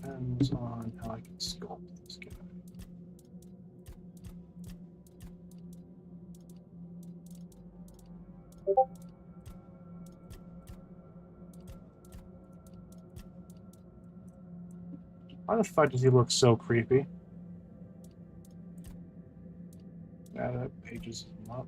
Depends on how I can sculpt this guy. Why the fuck does he look so creepy? Yeah, that pages him up.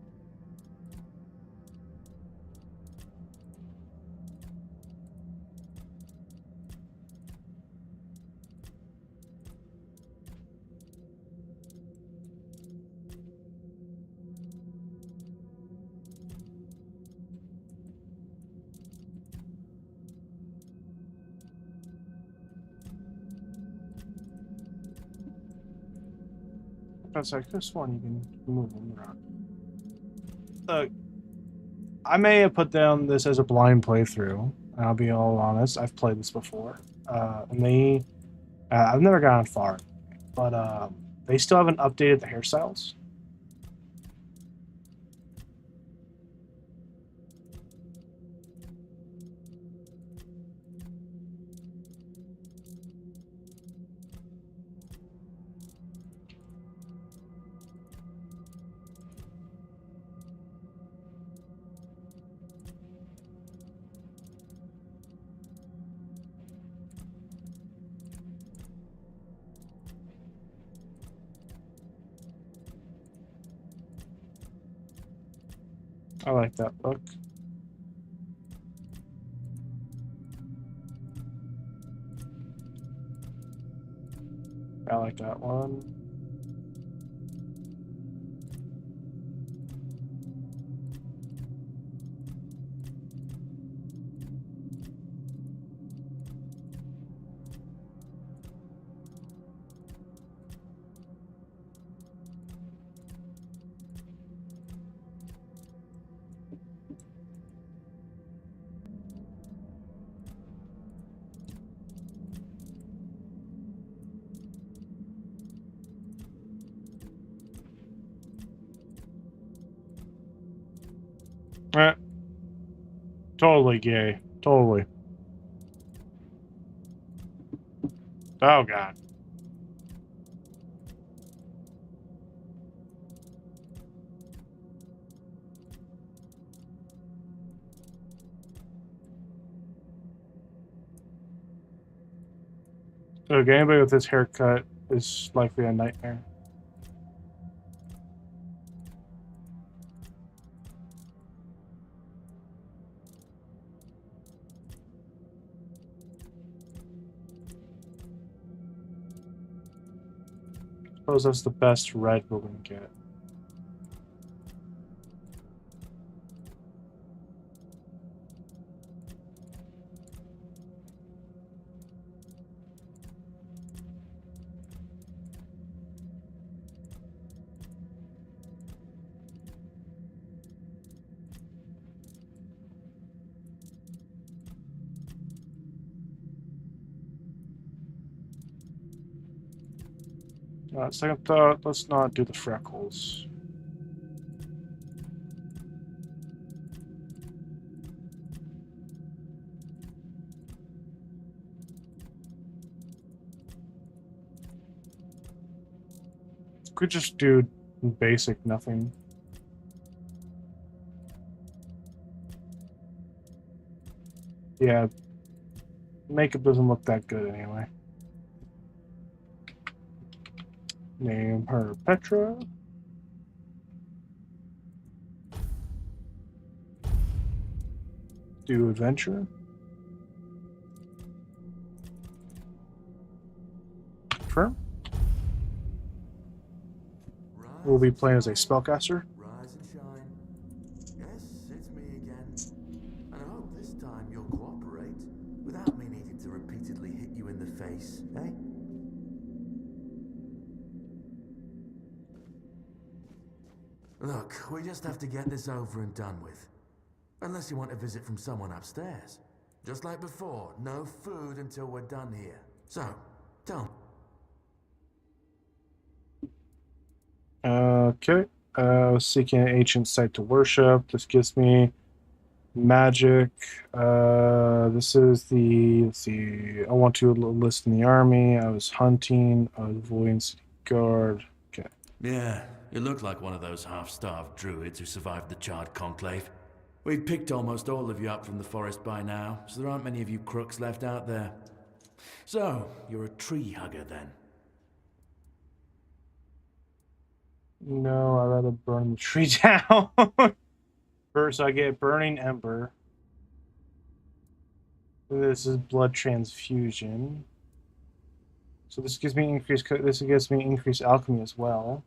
That's like this one, you can move them around. Look, I may have put down this as a blind playthrough. I'll be all honest. I've played this before, and I've never gotten far, but they still haven't updated the hairstyles. I like that look. I like that one. Eh, totally gay. Totally. Oh god. Look, anybody with this haircut is likely a nightmare. Suppose that's the best red we're gonna get. Second thought, let's not do the freckles. Could just do basic nothing. Yeah, makeup doesn't look that good anyway. Name her Petra. Do adventure. Confirm. We'll be playing as a spellcaster. Rise and shine. Yes, it's me again. And I hope this time you'll cooperate without me needing to repeatedly hit you in the face, eh? Look, we just have to get this over and done with. Unless you want a visit from someone upstairs. Just like before, no food until we're done here. So, tell me. Okay. Seeking an ancient site to worship. This gives me Magic. This is the, let's see, I want to enlist in the army. I was hunting. I was avoiding city guard. Okay. Yeah, you look like one of those half-starved druids who survived the Charred Conclave. We've picked almost all of you up from the forest by now, so there aren't many of you crooks left out there. So, you're a tree hugger then? No, I'd rather burn the tree down. First, I get Burning Ember. This is blood transfusion. So this gives me increased. This gives me increased alchemy as well.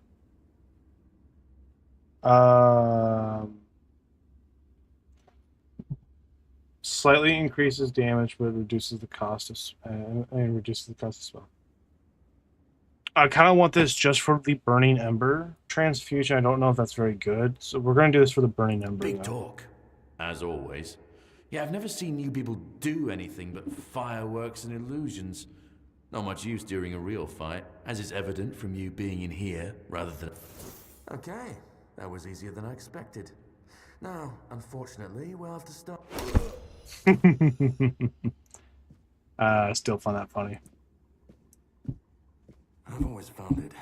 Slightly increases damage, but reduces the cost of and reduces the cost of spell. I kind of want this just for the Burning Ember transfusion. I don't know if that's very good, so we're going to do this for the Burning Ember. Big talk, as always. Yeah, I've never seen you people do anything but fireworks and illusions. Not much use during a real fight, as is evident from you being in here rather than... Okay, that was easier than I expected. Now, unfortunately, we'll have to stop... I still find that funny. I've always found it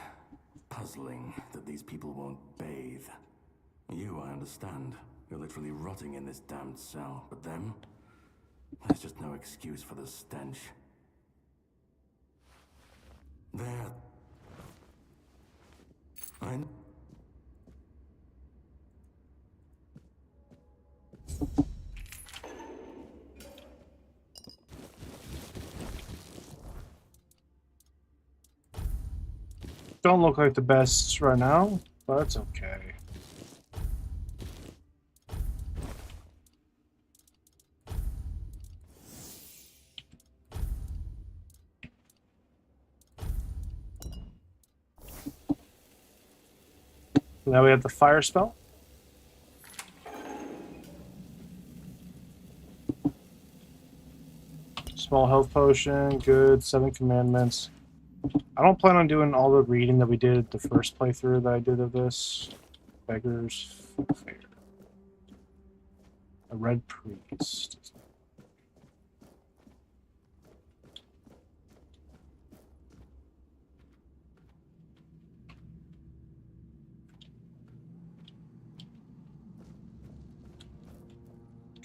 puzzling that these people won't bathe. You, I understand. You're literally rotting in this damned cell. But them? There's just no excuse for the stench. There. Don't look like the best right now, but it's okay. Now we have the fire spell. Small health potion, good. 7 commandments. I don't plan on doing all the reading that we did the first playthrough that I did of this. Beggars Fair. A red priest.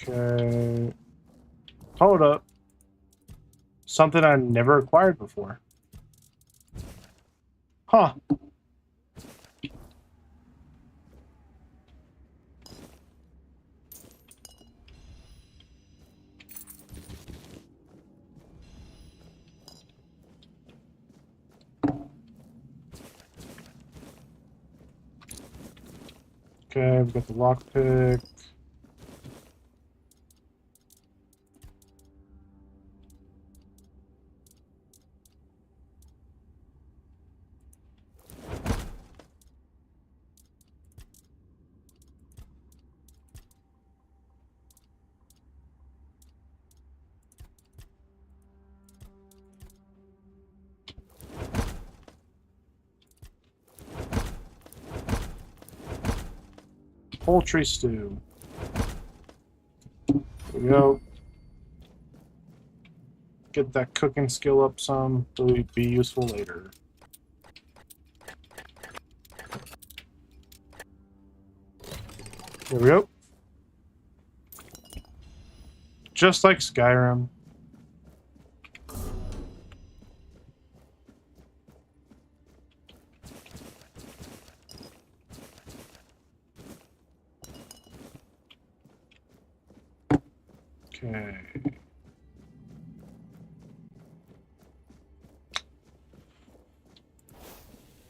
Okay. Hold up. Something I never acquired before. Huh. Okay, we've got the lockpick. Poultry stew. There we go. Get that cooking skill up some. It'll be useful later. There we go. Just like Skyrim. Okay.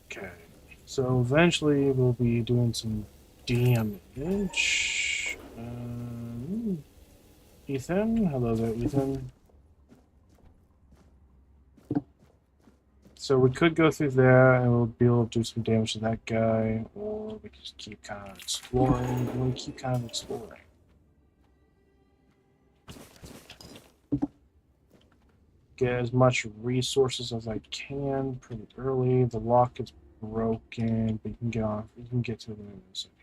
Okay. So eventually we'll be doing some damage. Ethan? Hello there, Ethan. So we could go through there and we'll be able to do some damage to that guy, or we can just keep kind of exploring. We'll keep kind of exploring. Get as much resources as I can pretty early. The lock is broken, but you can get on. You can get to the windows up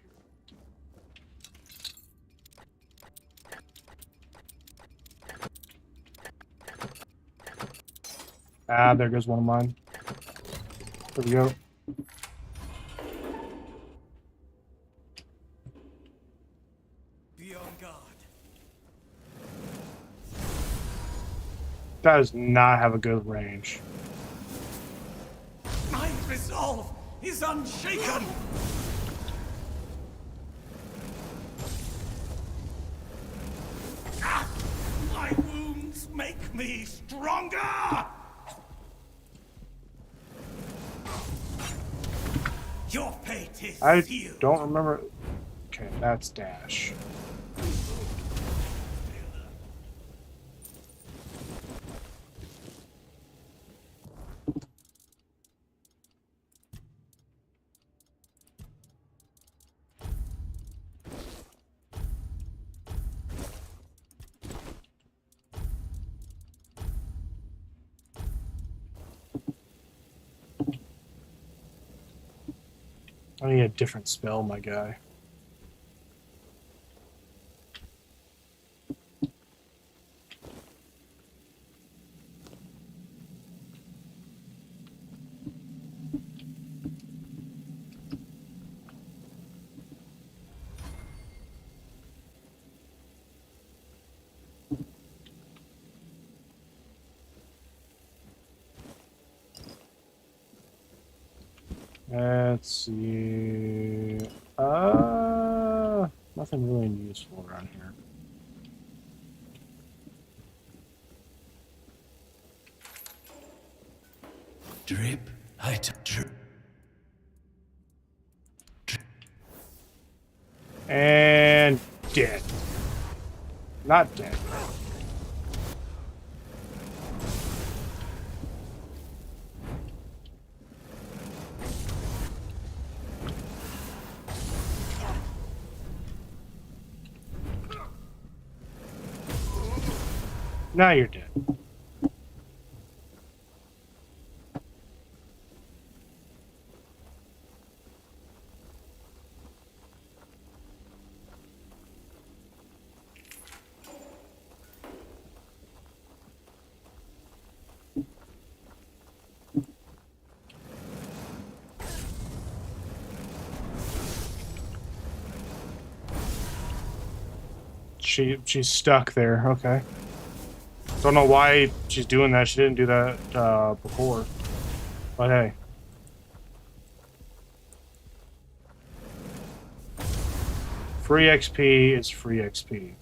Ah, there goes one of mine. There we go. Be on guard. That does not have a good range. My resolve is unshaken. Ah, my wounds make me stronger. Your fate is I sealed. don't remember. Okay, that's dash. I need a different spell, my guy. Let's see. Nothing really useful around here. Drip, item, drip. And dead. Not dead. Now you're dead. She's stuck there. Okay. Don't know why she's doing that. She didn't do that before. But hey. Free XP is free XP.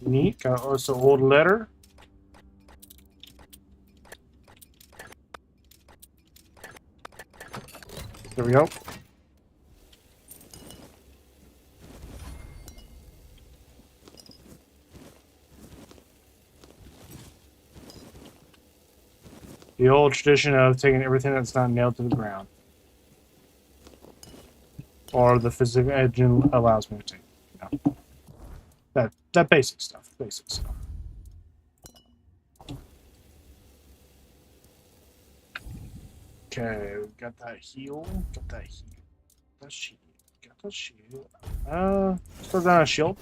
Neat. Got also old letter. There we go. The old tradition of taking everything that's not nailed to the ground. Or the physical engine allows me to take. You know. That basic stuff. Basic stuff. Okay, we got that heal. Got that heal. That shield. Got that shield. Throw down a shield.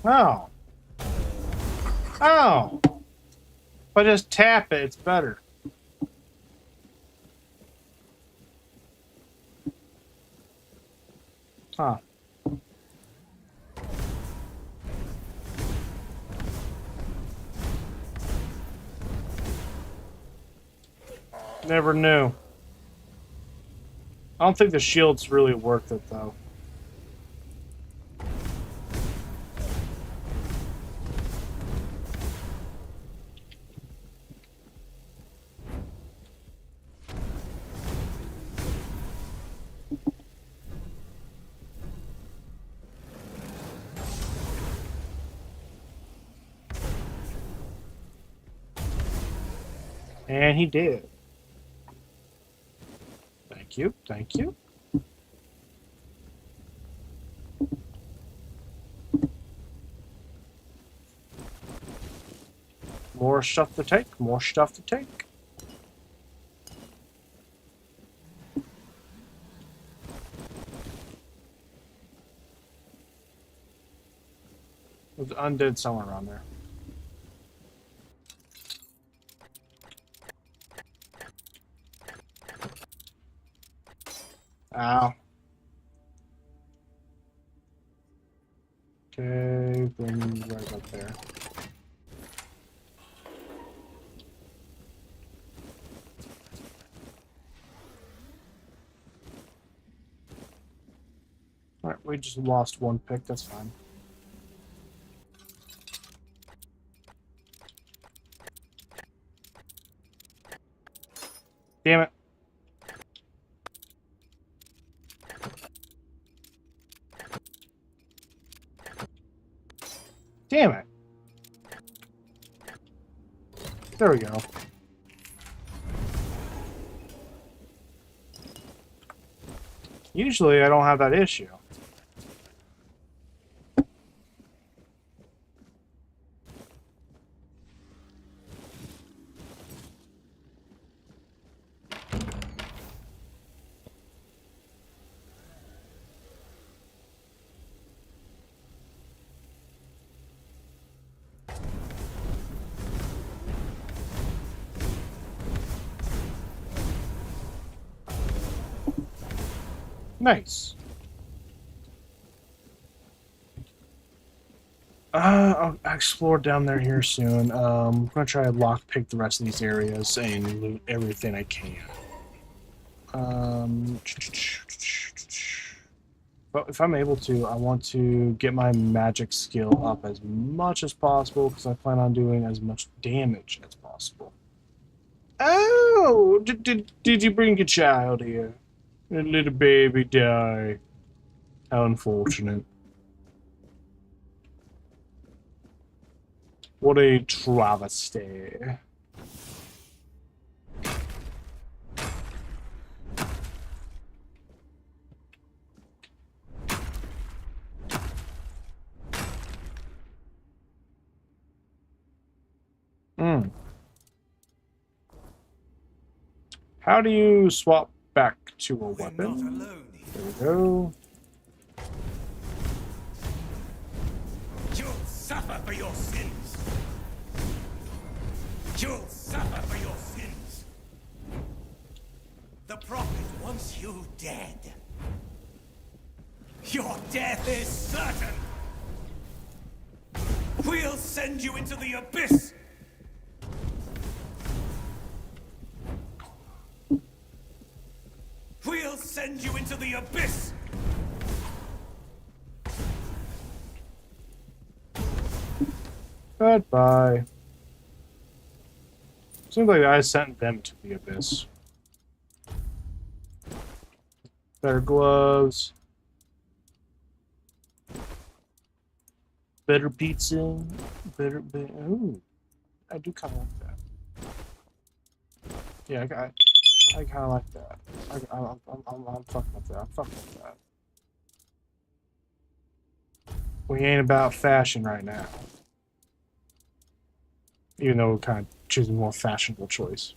Oh. Oh. If I just tap it, it's better. Huh. Never knew. I don't think the shield's really worth it, though. And he did. Thank you, thank you. More stuff to take, more stuff to take. There's undead somewhere around there. Ow. Okay, then right up there. Alright, we just lost one pick, that's fine. Damn it. Damn it. There we go. Usually I don't have that issue. Nice. I'll explore down there here soon. I'm gonna try to lockpick the rest of these areas and loot everything I can. But if I'm able to, I want to get my magic skill up as much as possible because I plan on doing as much damage as possible. Oh, did you bring a child here? A little baby die. How unfortunate. What a travesty. How do you swap back to a weapon? There we go. You'll suffer for your sins. You'll suffer for your sins. The Prophet wants you dead. Your death is certain. We'll send you into the abyss. We'll send you into the abyss. Goodbye. Seems like I sent them to the abyss. Better gloves. Better pizza. Better. Ooh, I do kind of like that. Yeah, I kind of like that. I'm fucking with that. I'm fucking with that. We ain't about fashion right now. Even though we're kind of choosing a more fashionable choice.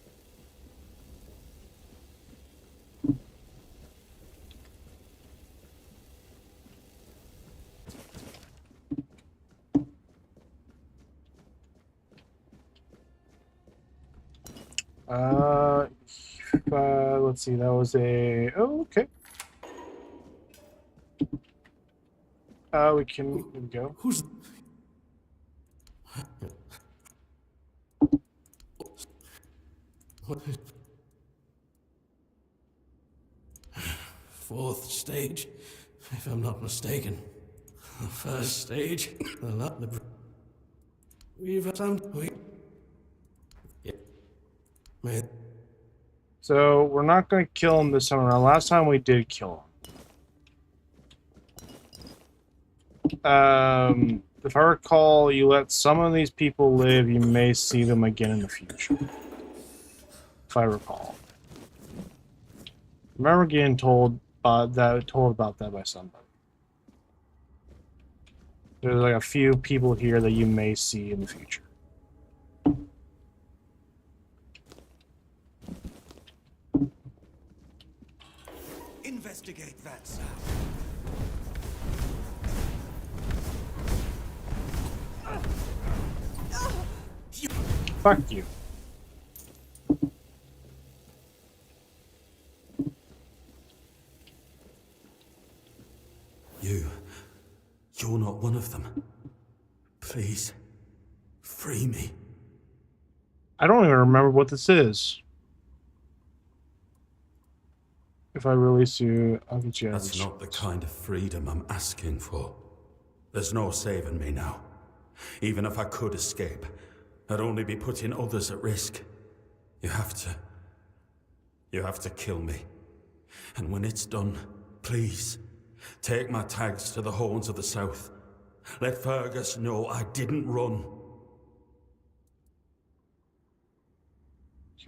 Let's see, that was a... Oh, okay. We can... Here we go. Who's... What? Fourth stage, if I'm not mistaken. The first stage, we've had some... Yeah. So, we're not going to kill him this time around. Last time we did kill him. If I recall, you let some of these people live, you may see them again in the future. if I recall. Remember getting told about that by somebody. There's like a few people here that you may see in the future. Investigate that sound. Fuck you. You're not one of them. Please, free me. I don't even remember what this is. If I release you, I'll get you out of That's this. not the kind of freedom I'm asking for. There's no saving me now. Even if I could escape, I'd only be putting others at risk. You have to kill me. And when it's done, please, take my tags to the Horns of the South. Let Fergus know I didn't run.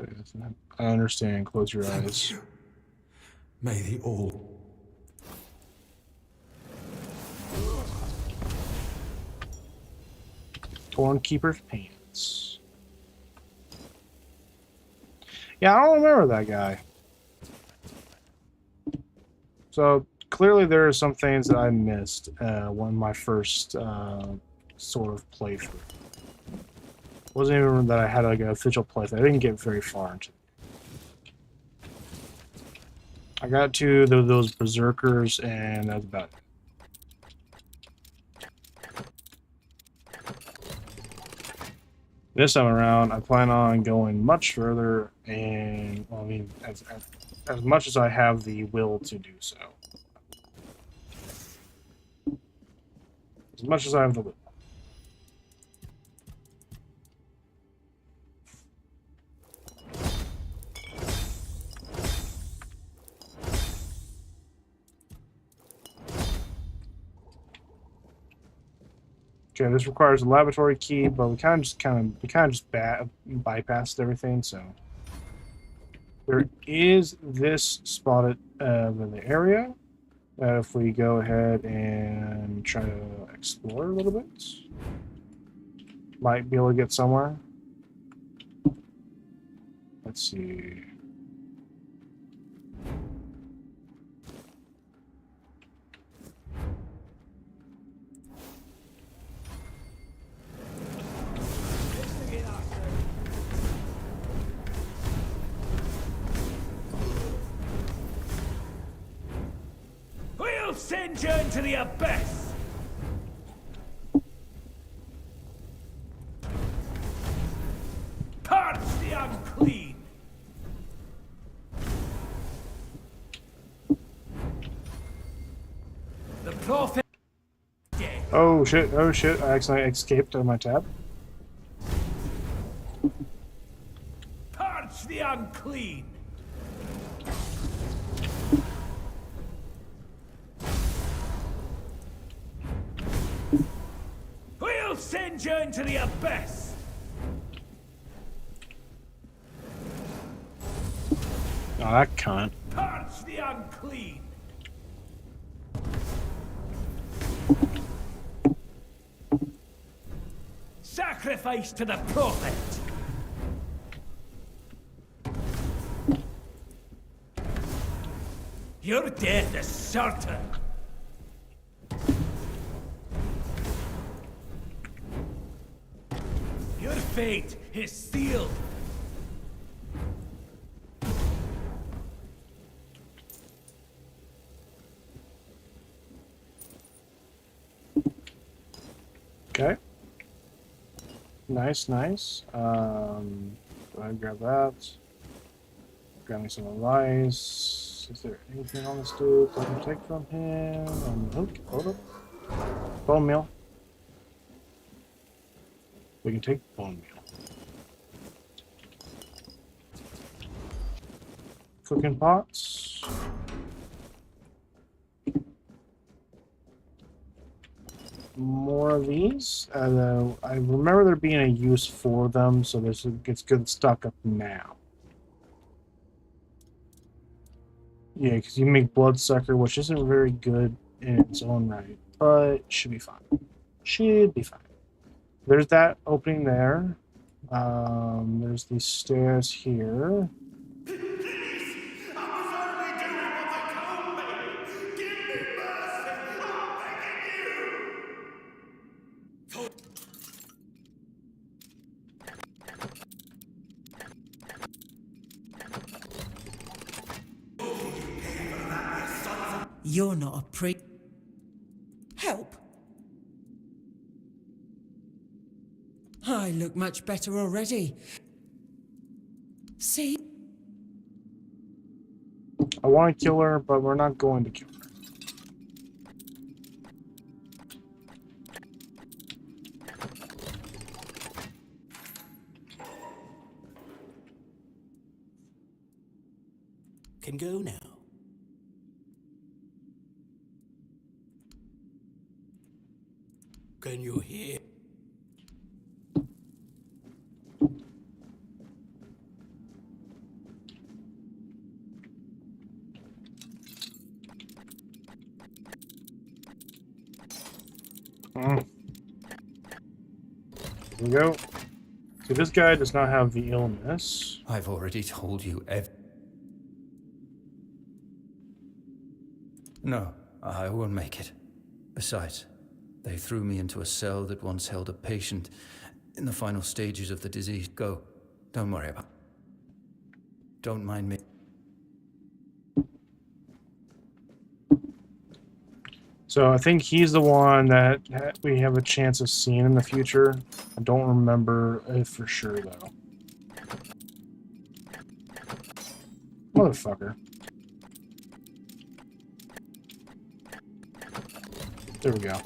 Okay, I understand. Close your Thank eyes. you. May the all... Torn Keeper's Pants. Yeah, I don't remember that guy. So clearly there are some things that I missed when my first sort of playthrough. It wasn't even that I had like an official playthrough. I didn't get very far into it. I got to those berserkers and that's about it. This time around, I plan on going much further, and well, I mean, as much as I have the will to do so. As much as I have the will. Okay, this requires a laboratory key, but we kind of just bypassed everything. So there is this spotted in the area. If we go ahead and try to explore a little bit, might be able to get somewhere. Let's see. We'll send you into the abyss! Purge the unclean! The prophet... dead. Oh shit, I accidentally escaped on my tab. Purge the unclean! We'll send you into the abyss! Oh, that cunt. Purge the unclean! Sacrifice to the prophet! Your death is certain! Your fate is sealed! Okay. Nice, nice. Go ahead and grab that. Grab me some advice. Is there anything on this dude that I can take from him? Hold up. Bone meal. We can take bone meal. Cooking pots. More of these. I remember there being a use for them, so it's good stock up now. Yeah, because you make Bloodsucker, which isn't very good in its own right, but should be fine. Should be fine. There's that opening there. There's these stairs here. You're not a priest. Help! I look much better already. See? I want to kill her, but we're not going to kill her. Can go now. Can you hear? Here we go. See, this guy does not have the illness. I've already told you No, I won't make it. Besides, they threw me into a cell that once held a patient in the final stages of the disease. Go. Don't worry about it. Don't mind me. So I think he's the one that we have a chance of seeing in the future. I don't remember it for sure, though. Motherfucker. There we go.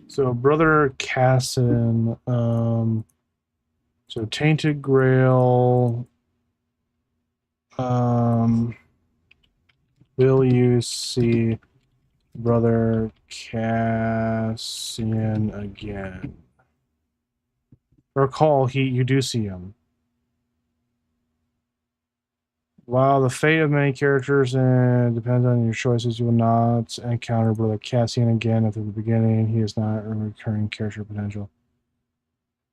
So, Brother Cassin, so Tainted Grail, will you see Brother Cassian again? Recall, you do see him. While the fate of many characters depends on your choices, you will not encounter Brother Cassian again at the beginning. He is not a recurring character potential.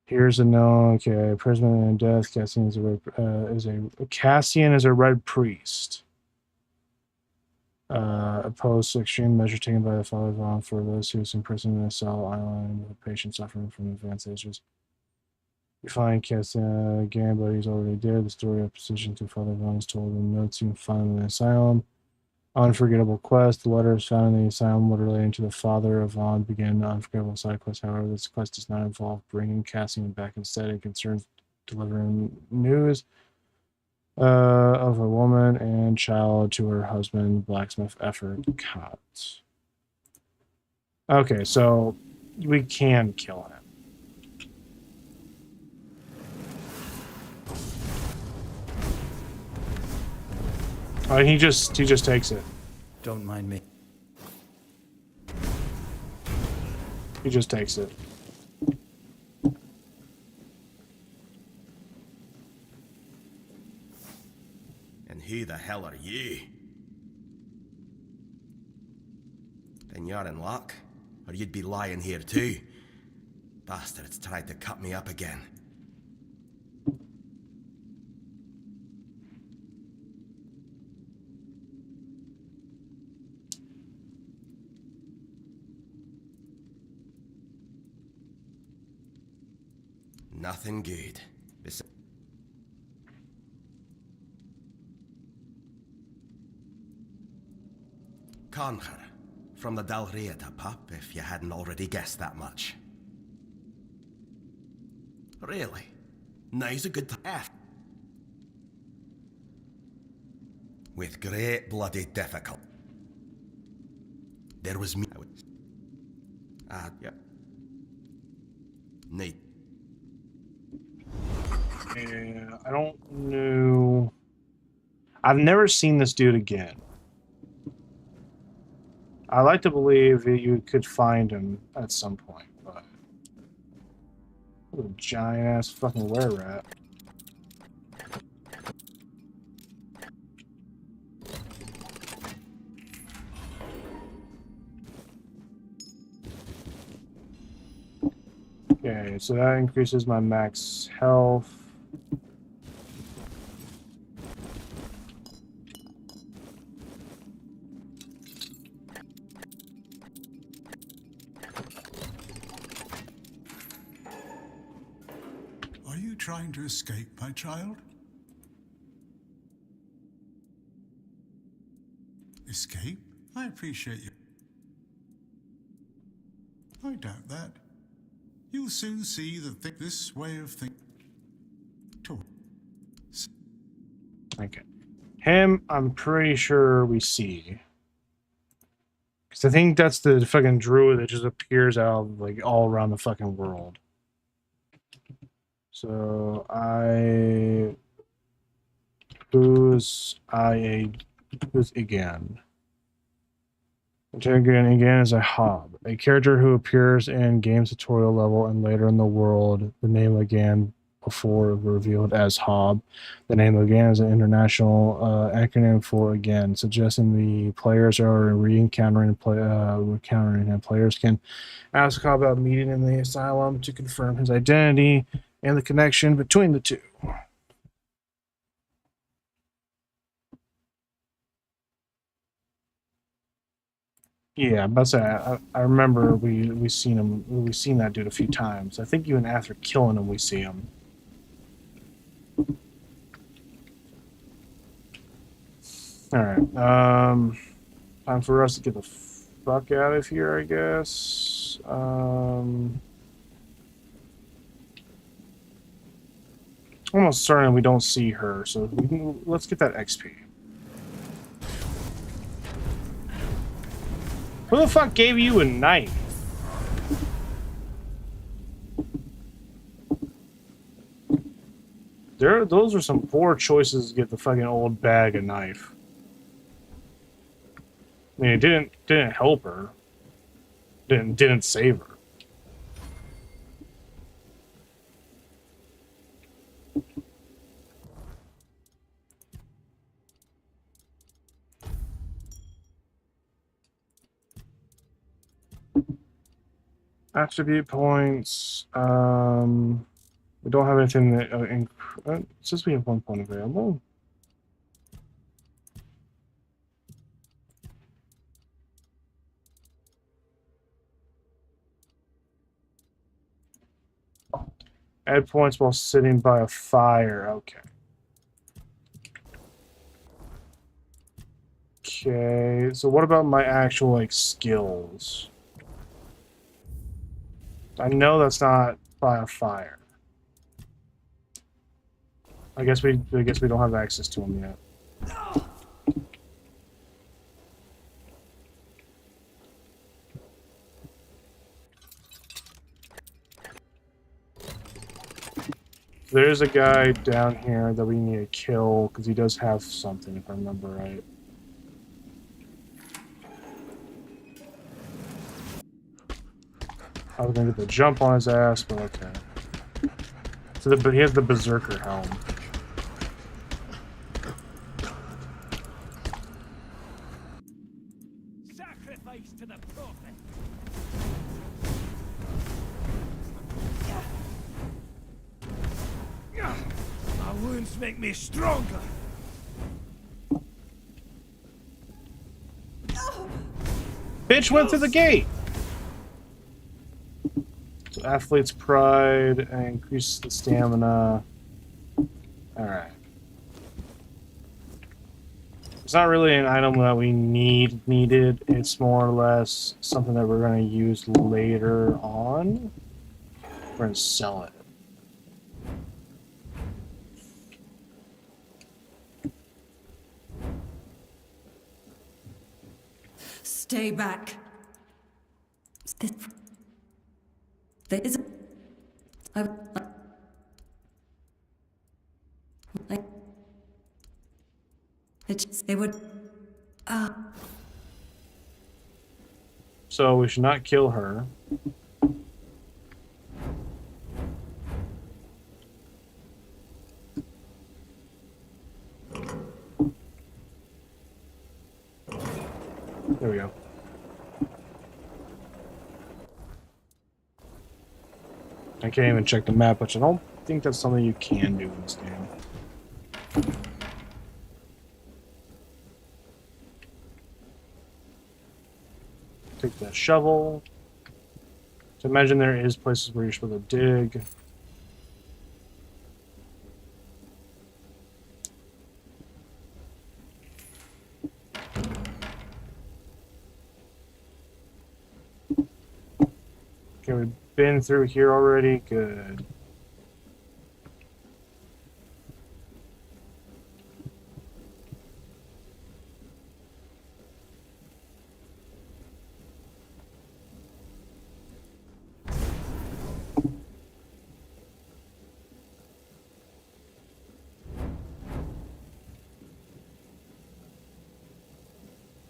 Here's a no. Okay, imprisonment and death. Cassian is a red priest. Opposed to extreme measure taken by the Father Vaughn for those who is imprisoned in a cell island with a patient suffering from advanced ages. You find Cassian again, but he's already dead. The story of position to Father Vaughn is told in notes you can find in the asylum. Unforgettable quest. The letters found in the asylum relating to the father of Vaughn begin an unforgettable side quest. However, this quest does not involve bringing Cassian back. Instead, it concerns delivering news of a woman and child to her husband, blacksmith effort cut. Okay, so we can kill him. He just takes it. Don't mind me. He just takes it. And who the hell are you? Then you're in luck, or you'd be lying here too. Bastards tried to cut me up again. Nothing good. Conquer from the Dalrieta pup, if you hadn't already guessed that much. Really? Now's a good time. With great bloody difficulty. There was me. Yeah. Neat. Yeah, I don't know. I've never seen this dude again. I like to believe that you could find him at some point, but What a giant ass fucking were rat. Okay, so that increases my max health. Are you trying to escape, my child? Escape? I appreciate you. I doubt that. You'll soon see that this way of thinking. Okay. Him, I'm pretty sure we see. Because I think that's the fucking druid that just appears out of, like, all around the fucking world. So, who's again? Again is a Hob, a character who appears in game's tutorial level and later in the world. The name again before revealed as Hob. The name again is an international acronym for again, suggesting the players are re-encountering and players can ask Hob about meeting in the asylum to confirm his identity and the connection between the two. Yeah, but I remember we seen that dude a few times. I think even after killing him, we see him. All right, time for us to get the fuck out of here, I guess. Almost certain we don't see her, so let's get that XP. Who the fuck gave you a knife? Those are some poor choices to get the fucking old bag a knife. I mean, it didn't help her. Didn't save her. Attribute points. We don't have anything that it says we have 1 point available. Add points while sitting by a fire. Okay. Okay. So what about my actual like skills? I know that's not by a fire. I guess we don't have access to them yet. There's a guy down here that we need to kill because he does have something, if I remember right. I was gonna get the jump on his ass, but okay. So he has the Berserker helm. Sacrifice to the prophet. My wounds make me stronger. Bitch went through the gate! So Athlete's Pride and increase the stamina. Alright. It's not really an item that we needed. It's more or less something that we're going to use later on. We're going to sell it. Stay back. There is. It would. So we should not kill her. There we go. I can't even check the map, which I don't think that's something you can do in this game. Take that shovel. So imagine there is places where you're supposed to dig. Okay, we've been through here already. Good.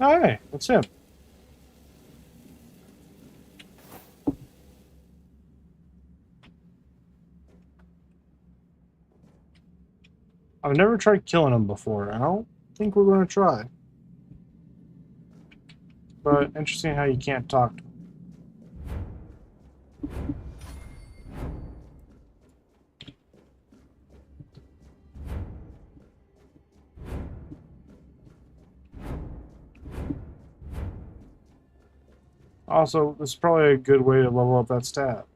Oh, hey, that's him. I've never tried killing him before. I don't think we're going to try. But interesting how you can't talk to him. Also, this is probably a good way to level up that stat.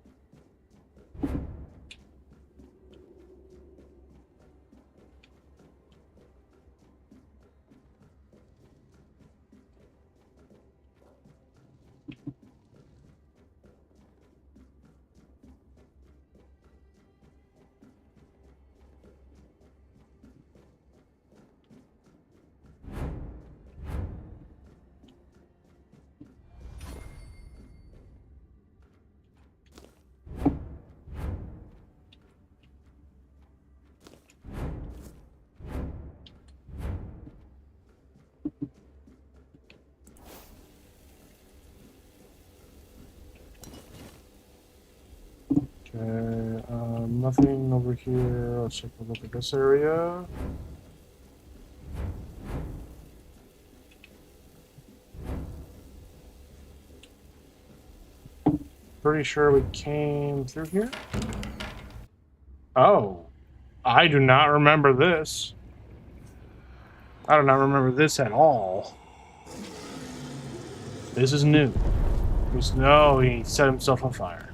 Okay, nothing over here. Let's take a look at this area. Pretty sure we came through here. Oh, I do not remember this. I do not remember this at all. This is new. No, he set himself on fire.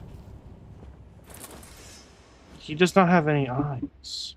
He does not have any eyes.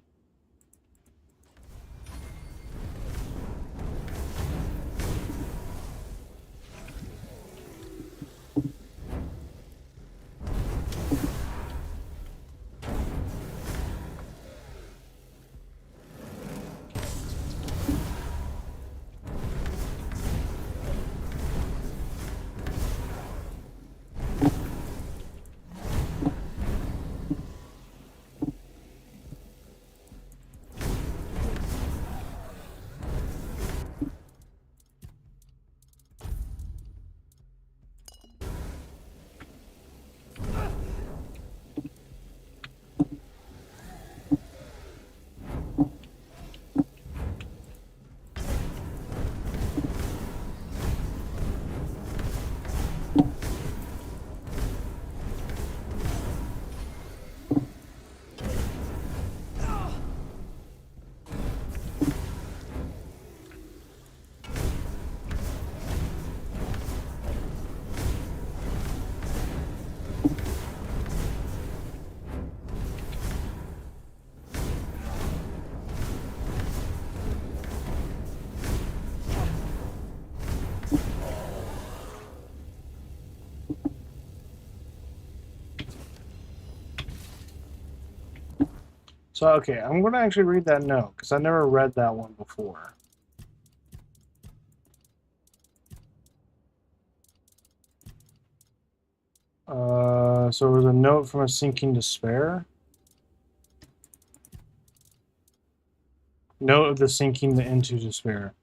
So, okay, I'm going to actually read that note, because I never read that one before. So it was a note from a sinking despair. Note of the sinking into despair.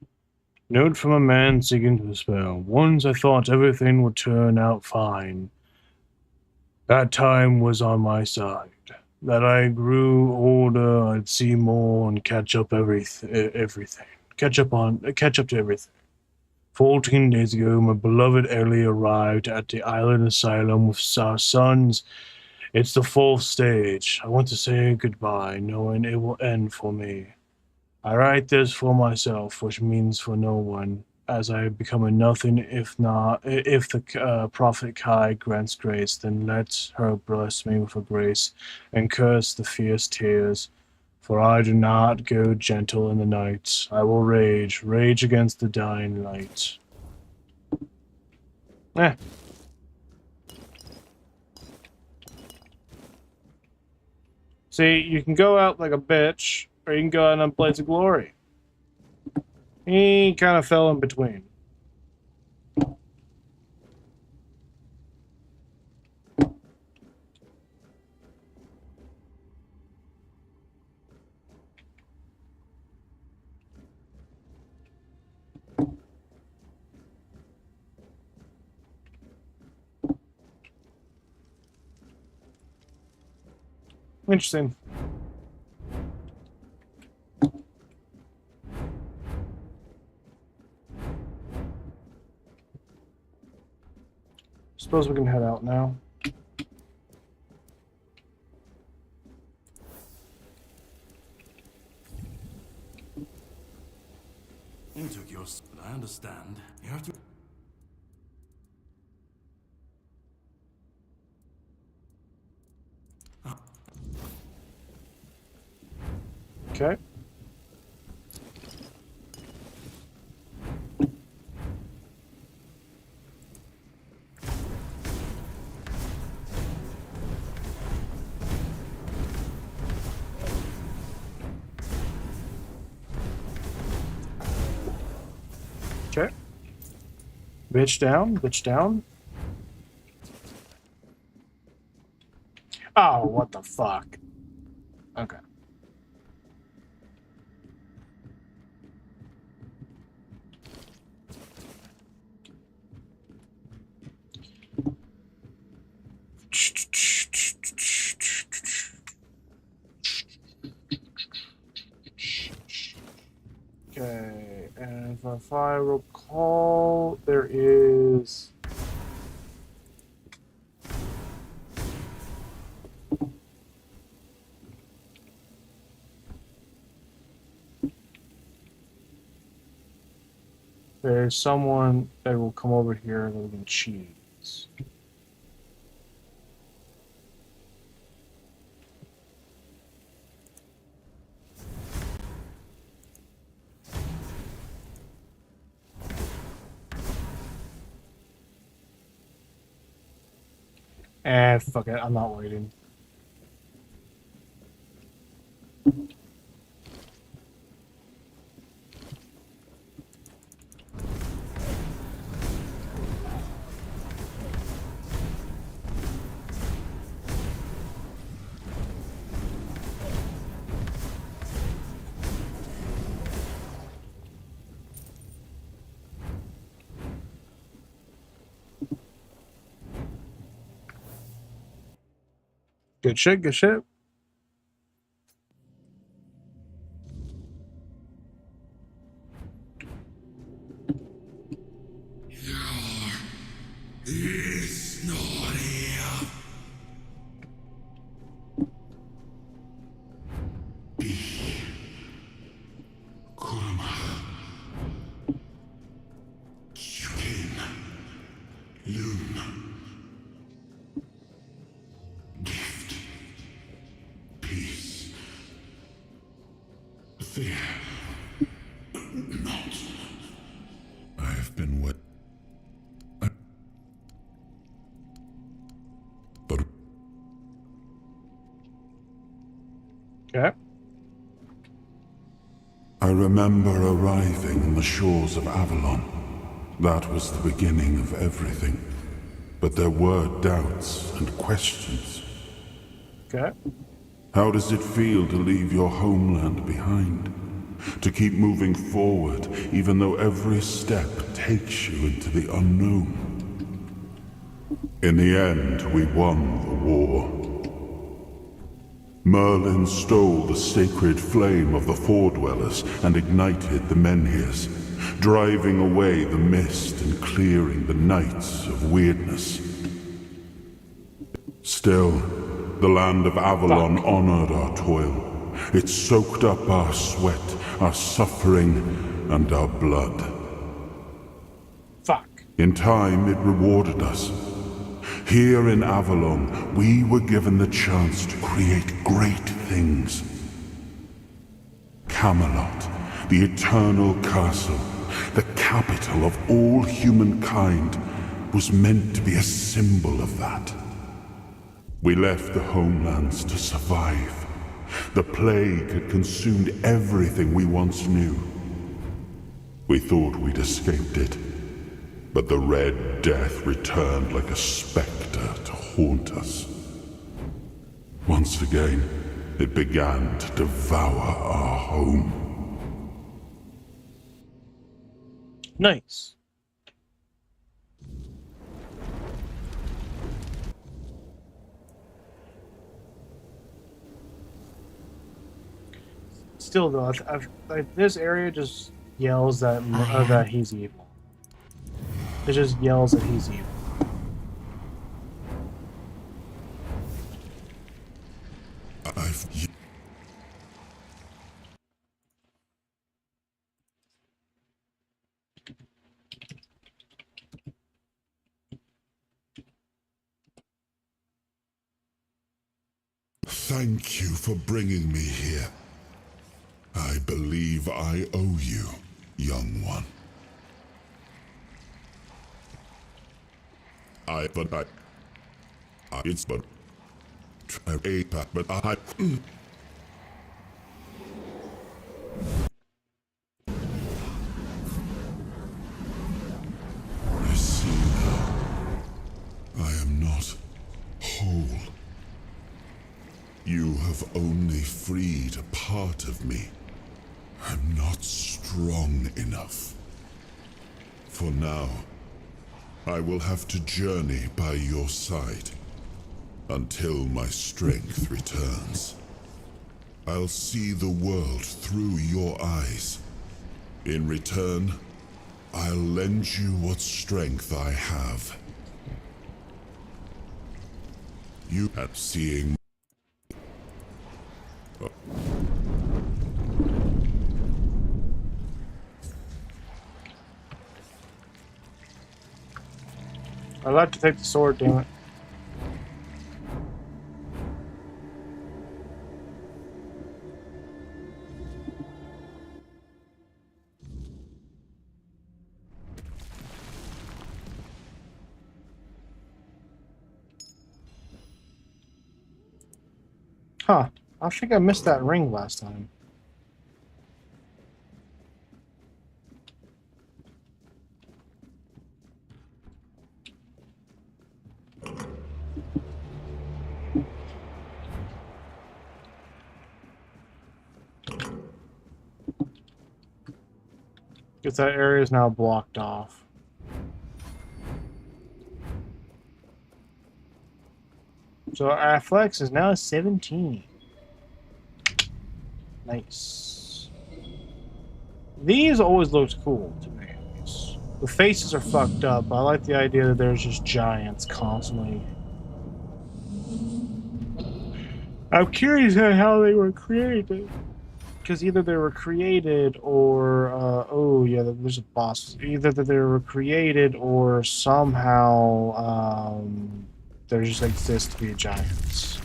Note from a man sinking to despair. Once I thought everything would turn out fine. That time was on my side. That I grew older, I'd see more and catch up everything. Catch up to everything. 14 days ago, my beloved Ellie arrived at the island asylum with our sons. It's the 4th stage. I want to say goodbye, knowing it will end for me. I write this for myself, which means for no one, as I become a nothing if the prophet Kai grants grace, then let her bless me with her grace, and curse the fierce tears. For I do not go gentle in the night. I will rage against the dying light. Eh. See, you can go out like a bitch, or you can go out on Blades of Glory. He kind of fell in between. Interesting. Suppose we can head out now. You took your... I understand. You have to... Okay. Okay. Bitch down, bitch down. Oh, what the fuck? Okay. Okay, and if I recall, there is... There's someone that will come over here that we can cheese. Fuck it, I'm not waiting. Good shit, good shit. It's not here. Be Kurma. Chukin. Loon. Gift. Peace. Fear. Not. I have been what? But Okay. I remember arriving on the shores of Avalon. That was the beginning of everything. But there were doubts and questions. Okay. How does it feel to leave your homeland behind? To keep moving forward, even though every step takes you into the unknown? In the end, we won the war. Merlin stole the sacred flame of the Four-Dwellers and ignited the menhirs, driving away the mist and clearing the nights of weirdness. Still, the land of Avalon honored our toil. It soaked up our sweat, our suffering, and our blood. Fuck. In time, it rewarded us. Here in Avalon, we were given the chance to create great things. Camelot, the eternal castle, the capital of all humankind, was meant to be a symbol of that. We left the homelands to survive. The plague had consumed everything we once knew. We thought we'd escaped it, but the Red Death returned like a specter to haunt us. Once again, it began to devour our home. Nice. Still though, like this area just yells that that he's evil. It just yells that he's evil. Thank you for bringing me here. I believe I owe you, young one. It's but I. I see now. I am not whole. You have only freed a part of me. I'm not strong enough. For now, I will have to journey by your side until my strength returns. I'll see the world through your eyes. In return, I'll lend you what strength I have. You at seeing. I'd like to take the sword, damn it. Huh. I think I missed that ring last time. Because that area is now blocked off. So our athletics is now 17. Nice. These always looked cool to me. The faces are fucked up. I like the idea that there's just giants constantly. I'm curious at how they were created. Because either they were created or, oh yeah, there's a boss. Either that they were created or somehow there just exist to be giants.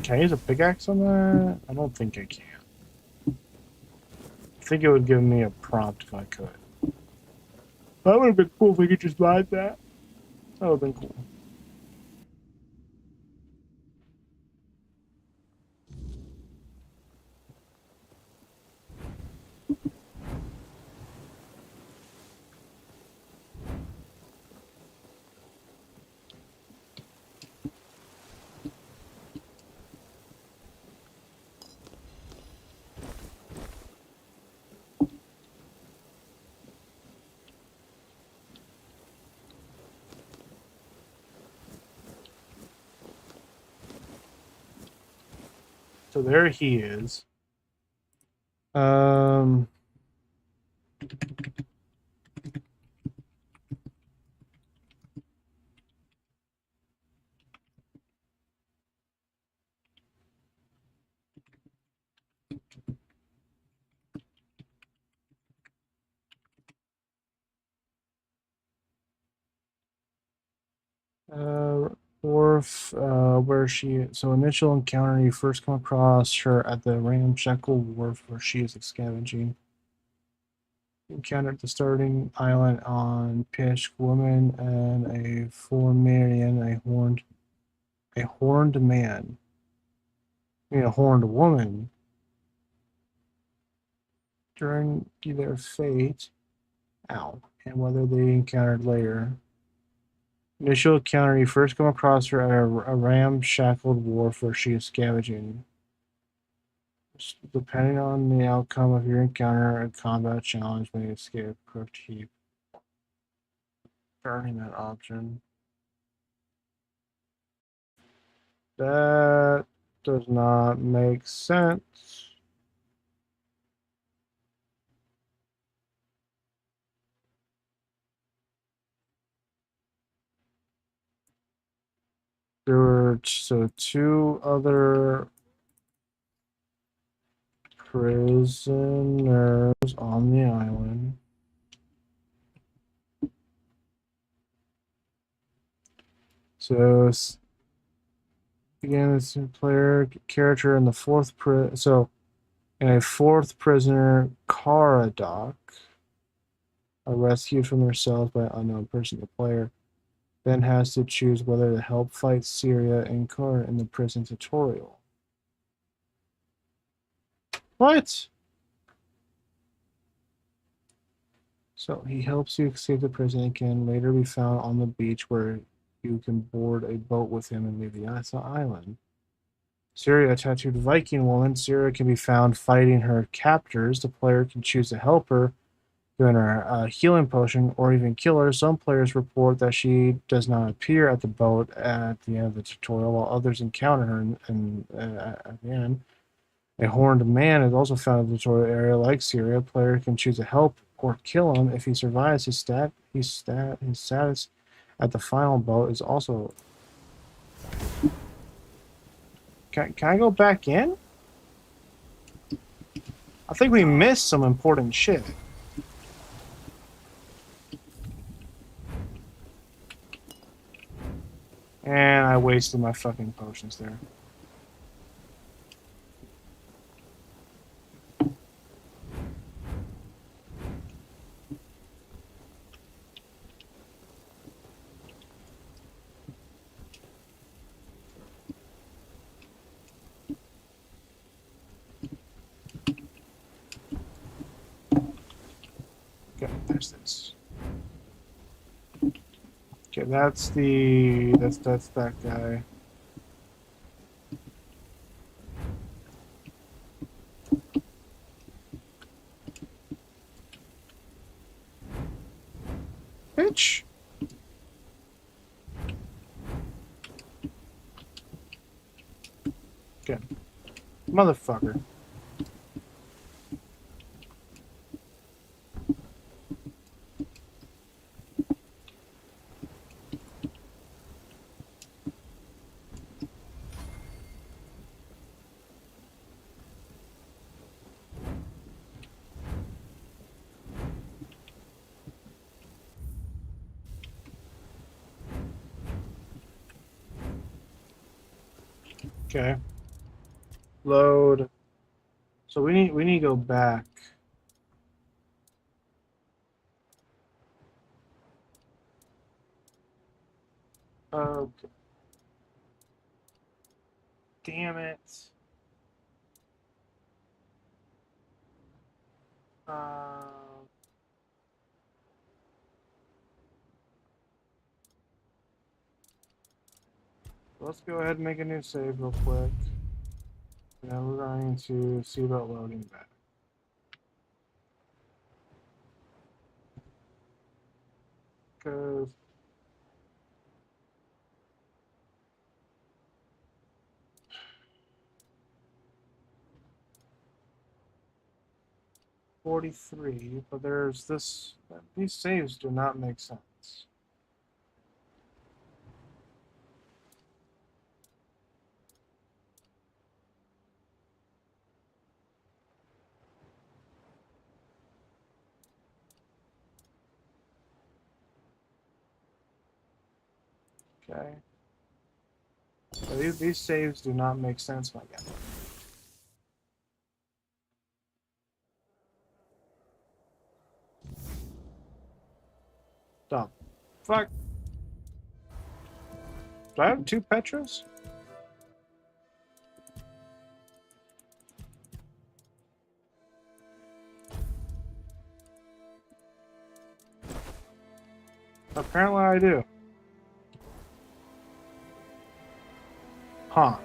Can I use a pickaxe on that? I don't think I can. I think it would give me a prompt if I could. That would have been cool if we could just ride that. That would have been cool. So there he is. Um, Wharf, where she, so initial encounter, you first come across her at the ramshackle wharf where she is scavenging. Encountered at the starting island on Pishk woman and a Formarian, a horned man. I mean, a horned woman. During their fate, ow, and whether they encountered later. Initial encounter, you first come across her at a ramshackled wharf where she is scavenging. Depending on the outcome of your encounter, a combat challenge may escape cooked heap. Burning that option. That does not make sense. There were so two other prisoners on the island. So again, this player character in the in a fourth prisoner, Karadoc, are rescued from their cells by an unknown person. The player then has to choose whether to help fight Syria and Kara in the prison tutorial. What? So he helps you escape the prison and can later be found on the beach where you can board a boat with him and leave the island. Syria, a tattooed Viking woman. Syria can be found fighting her captors. The player can choose to help her, giving her a healing potion, or even kill her. Some players report that she does not appear at the boat at the end of the tutorial, while others encounter her at the end. A horned man is also found in the tutorial area. Like Syria, a player can choose to help or kill him. If he survives, his status at the final boat is also... Can I go back in? I think we missed some important shit. And I wasted my fucking potions there. Okay, there's this. Okay, that's that guy. Bitch. Okay. Motherfucker. Okay. Load. So we need to go back. Okay. Damn it. Let's go ahead and make a new save real quick. Now we're going to see about loading back. Because 43, but there's this. These saves do not make sense. Okay. So these saves do not make sense, my guy. Stop. Fuck. Do I have 2 Petras? Apparently I do. Huh.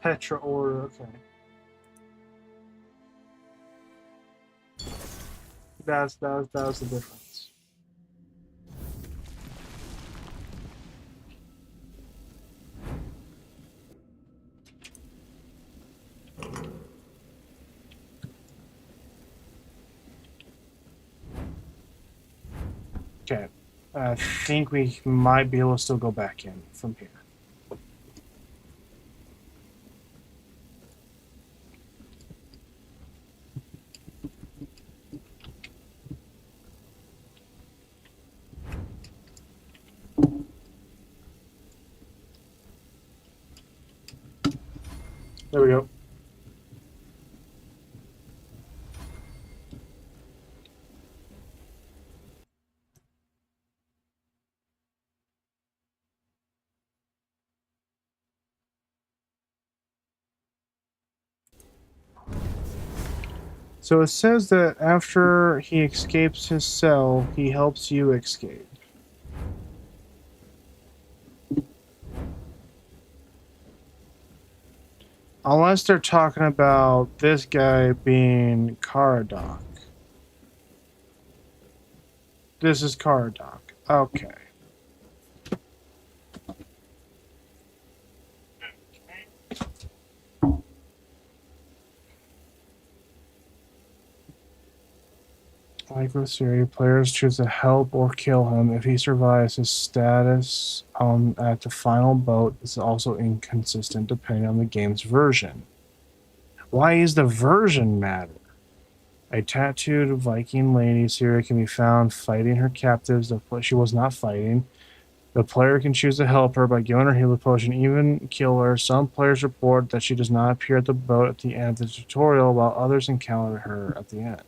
Petra order, okay. That was the difference. Okay. I think we might be able to still go back in from here. There we go. So it says that after he escapes his cell, he helps you escape. Unless they're talking about this guy being Caradoc. This is Caradoc. Okay. Like with Siri, players choose to help or kill him. If he survives, his status at the final boat is also inconsistent depending on the game's version. Why is the version matter? A tattooed Viking lady, Siri, can be found fighting her captives. She was not fighting. The player can choose to help her by giving her healing potion, even kill her. Some players report that she does not appear at the boat at the end of the tutorial, while others encounter her at the end.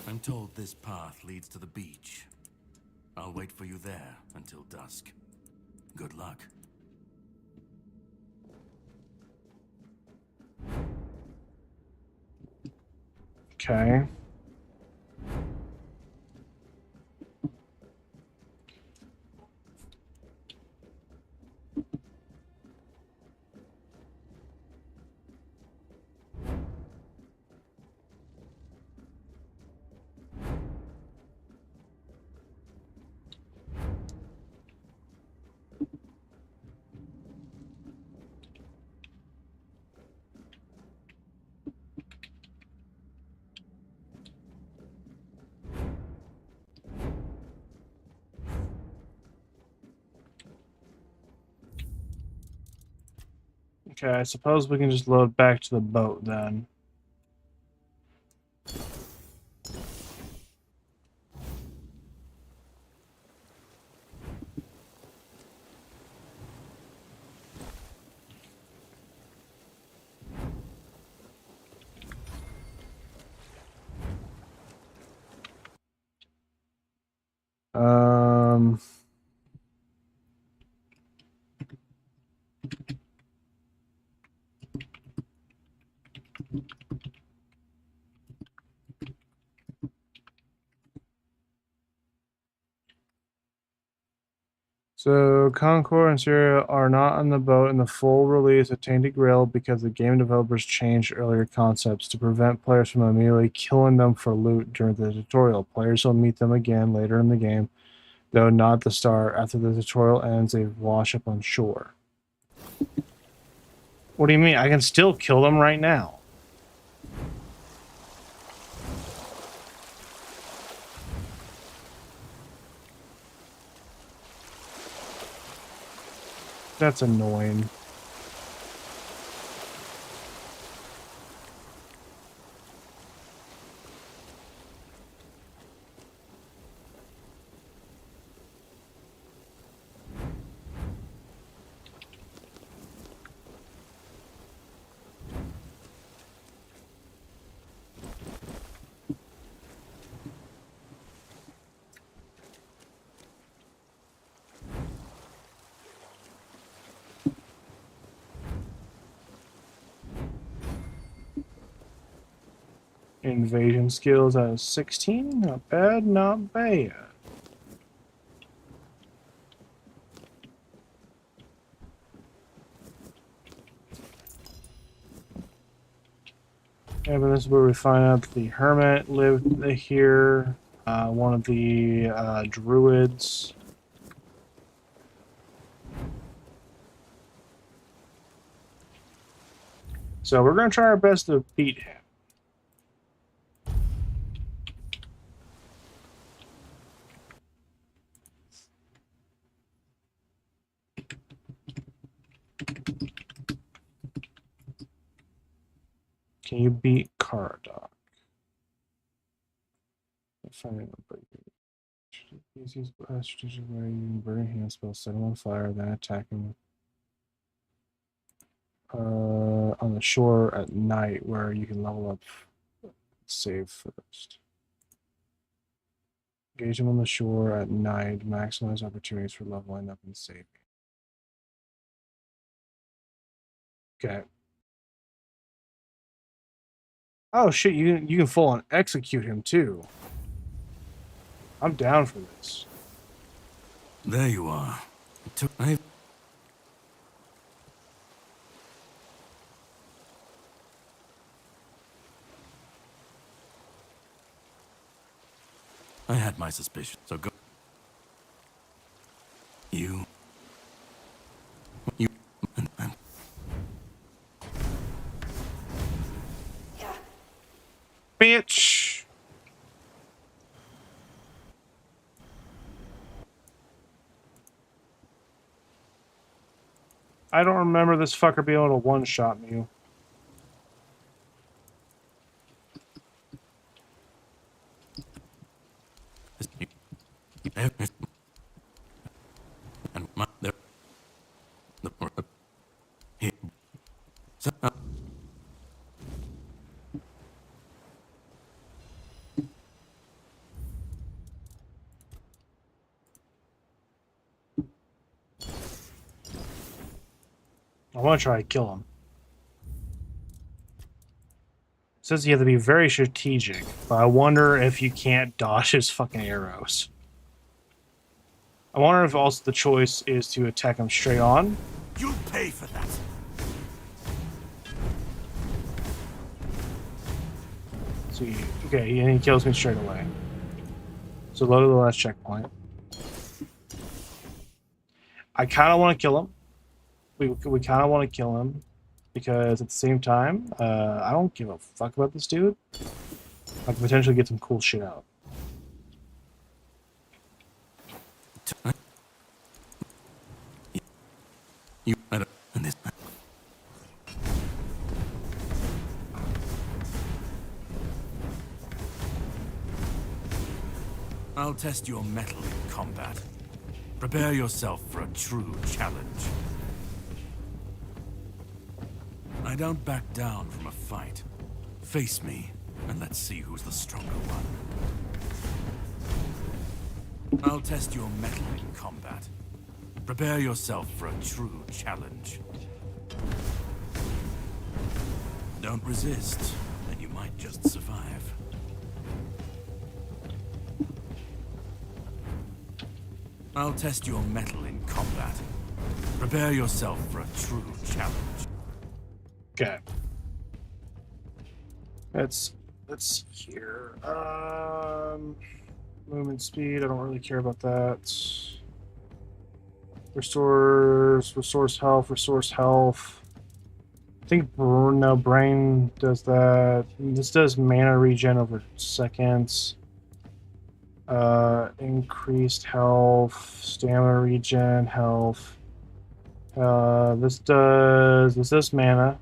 I'm told this path leads to the beach. I'll wait for you there until dusk. Good luck. Okay. Okay, I suppose we can just load back to the boat then. Um... So, Concord and Syria are not on the boat in the full release of Tainted Grail because the game developers changed earlier concepts to prevent players from immediately killing them for loot during the tutorial. Players will meet them again later in the game Though not the star. After the tutorial ends, they wash up on shore. What do you mean? I can still kill them right now. That's annoying. Invasion skills out of 16. Not bad, not bad. Yeah, but this is where we find out that the hermit lived here. One of the druids. So we're going to try our best to beat him. Can you beat Caradoc? Finding the easiest strategic way, you can burn a hand spell, set him on fire, then attack him on the shore at night, where you can level up. Save first. Engage him on the shore at night, maximize opportunities for leveling up and saving. Okay. Oh shit, you can full on execute him too. I'm down for this. There you are. I had my suspicion, so go. You and Bitch! I don't remember this fucker being able to one-shot me. and my the here. I want to try to kill him. It says you have to be very strategic, but I wonder if you can't dodge his fucking arrows. I wonder if also the choice is to attack him straight on. You'll pay for that. See, okay, and he kills me straight away. So go to the last checkpoint. I kind of want to kill him. We kind of want to kill him because at the same time, I don't give a fuck about this dude. I can potentially get some cool shit out. You better and this. I'll test your mettle in combat. Prepare yourself for a true challenge. I don't back down from a fight. Face me, and let's see who's the stronger one. I'll test your mettle in combat. Prepare yourself for a true challenge. Don't resist, and you might just survive. I'll test your mettle in combat. Prepare yourself for a true challenge. Okay. Let's see here. Movement speed, I don't really care about that. Restores health. I think no, brain does that. This does mana regen over seconds. Increased health, stamina regen, health. This does mana.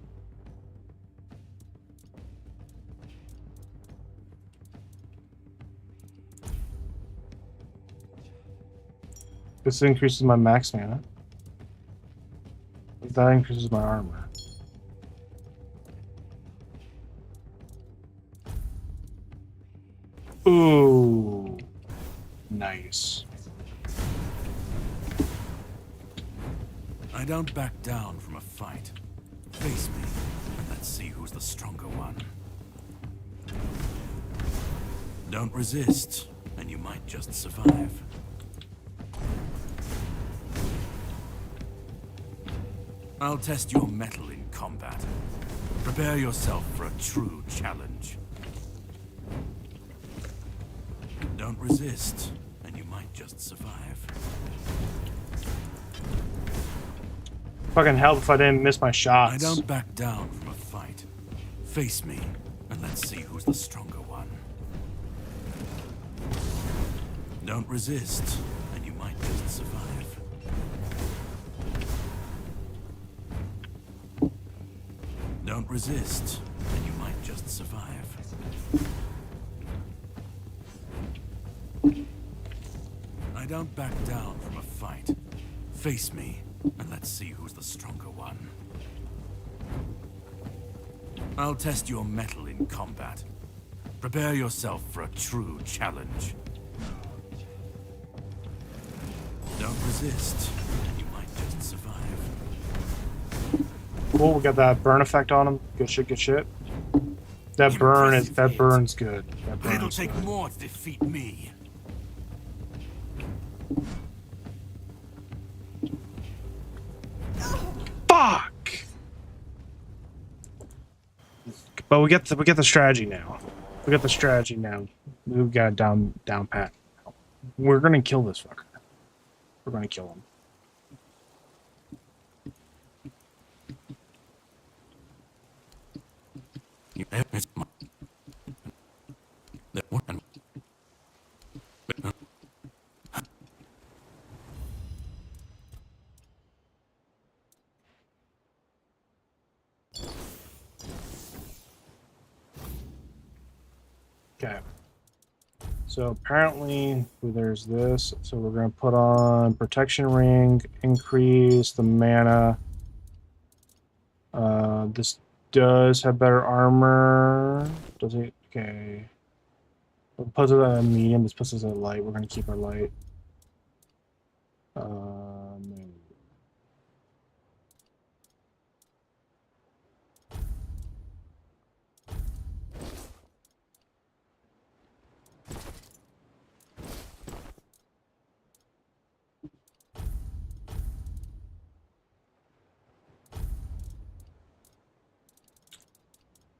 This increases my max mana. That increases my armor. Ooh. Nice. I don't back down from a fight. Face me, and let's see who's the stronger one. Don't resist, and you might just survive. I'll test your mettle in combat. Prepare yourself for a true challenge. Don't resist, and you might just survive. Fucking help if I didn't miss my shots. I don't back down from a fight. Face me, and let's see who's the stronger one. Don't resist, and you might just survive. Don't resist, and you might just survive. I don't back down from a fight. Face me, and let's see who's the stronger one. I'll test your mettle in combat. Prepare yourself for a true challenge. Don't resist, and you might just survive. Cool, we got that burn effect on him. Good shit, good shit. That burn's good. That But it'll burn's take good. more to defeat me. Fuck! But we get the strategy now. We got the strategy now. We've got it down pat. We're gonna kill this fucker. We're gonna kill him. Okay. So apparently there's this. So we're going to put on protection ring, increase the mana. This does have better armor. Does it? Okay. We'll put it at a medium. This puts us at light. We're going to keep our light.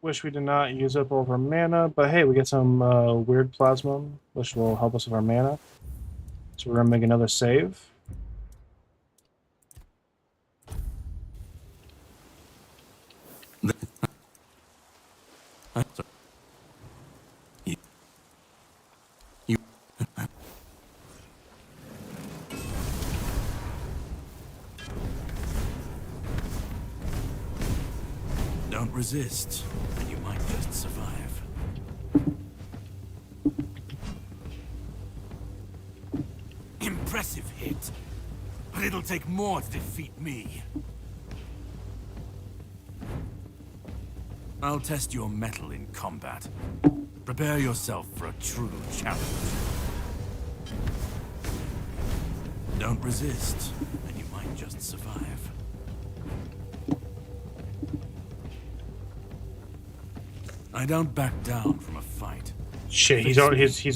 Wish we did not use up all of our mana, but hey, we get some weird plasma, which will help us with our mana. So we're gonna make another save. Don't resist, and you might just survive. Impressive hit, but it'll take more to defeat me. I'll test your mettle in combat. Prepare yourself for a true challenge. Don't resist, and you might just survive. I don't back down from a fight. Shit, he's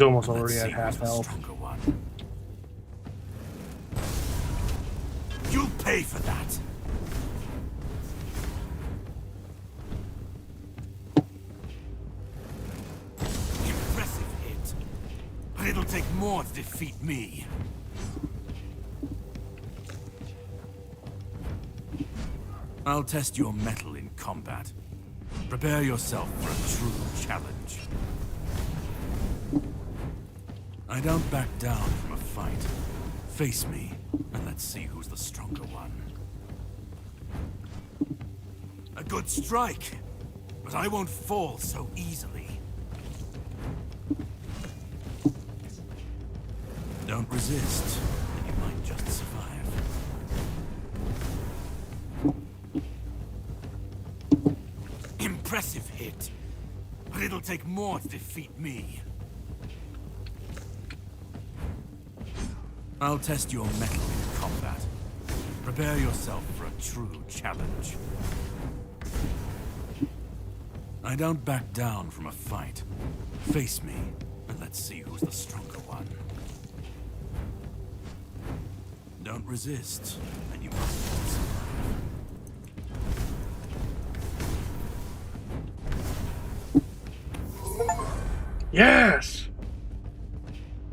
almost already at half health. You'll pay for that. Impressive hit, but it'll take more to defeat me. I'll test your mettle in combat. Prepare yourself for a true challenge. I don't back down from a fight. Face me, and let's see who's the stronger one. A good strike, but I won't fall so easily. Don't resist, and you might just survive. Impressive hit, but it'll take more to defeat me. I'll test your mettle in combat. Prepare yourself for a true challenge. I don't back down from a fight. Face me, and let's see who's the stronger one. Don't resist, and you must survive. Yes!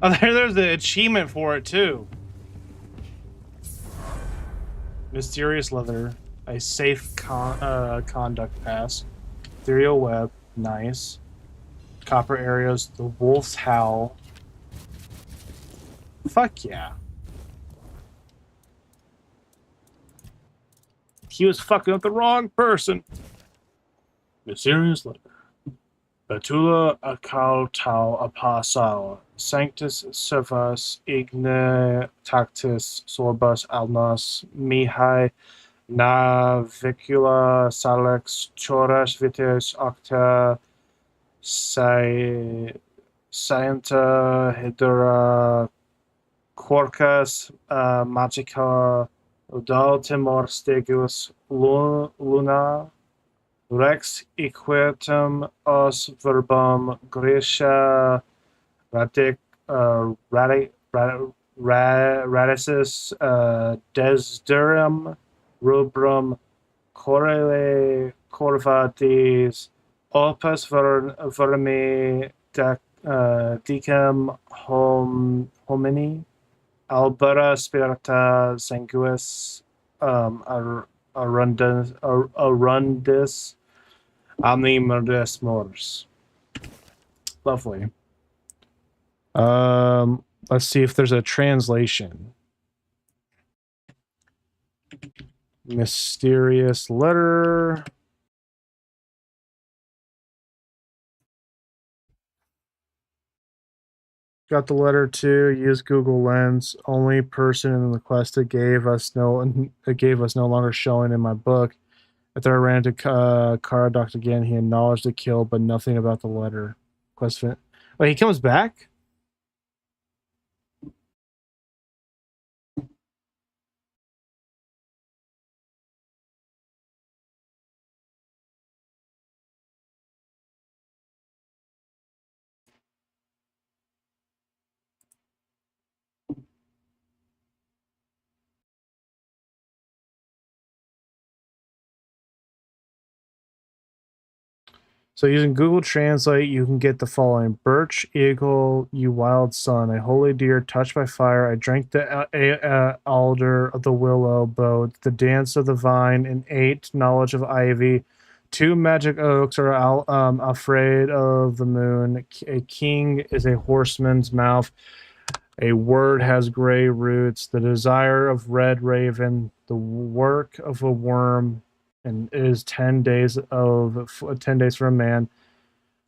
Oh, there's the achievement for it, too. Mysterious Leather. A safe conduct pass. Ethereal Web. Nice. Copper Arrows. The Wolf's Howl. Fuck yeah. He was fucking with the wrong person. Mysterious Letter. Betula Acautau Apostle. Sanctus Servus Igne Tactus Sorbus Alnos Mihai Navicula Salex Choras Vitus Octa Scienta Hydra Quarcas Magica Udal Timor Stegus Luna Rex equitum os verbum Grisha radicis desderum rubrum correle corvadis opus vermi dicam homini albera spirita sanguis arundis omni murdis mors. Lovely. Let's see if there's a translation. Mysterious Letter. Got the letter too. Use Google Lens. Only person in the quest that gave us no longer showing in my book. After I ran into Caradoc again, he acknowledged the kill, but nothing about the letter. Quest fin. Wait, he comes back? So using Google Translate, you can get the following. Birch, eagle, you wild son, a holy deer touched by fire. I drank the alder of the willow boat, the dance of the vine, and ate knowledge of ivy. Two magic oaks are afraid of the moon. A king is a horseman's mouth. A word has gray roots. The desire of red raven, the work of a worm, and it is 10 days for a man.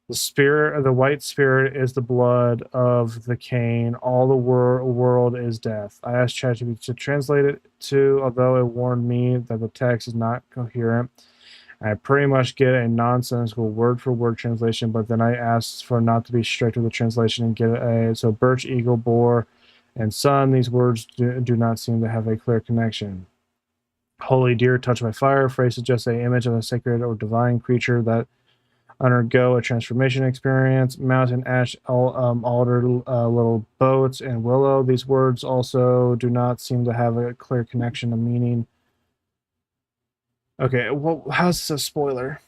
The spirit, the white spirit, is the blood of the cane. All the world is death. I asked ChatGPT to translate it too, although it warned me that the text is not coherent. I pretty much get a nonsensical word-for-word translation, but then I asked for not to be strict with the translation and get so birch, eagle, boar, and sun. These words do not seem to have a clear connection. Holy deer touched by fire phrase suggests an image of a sacred or divine creature that undergo a transformation experience. Mountain ash, alder, little boats, and willow. These words also do not seem to have a clear connection of meaning. Okay, well, how's this a spoiler?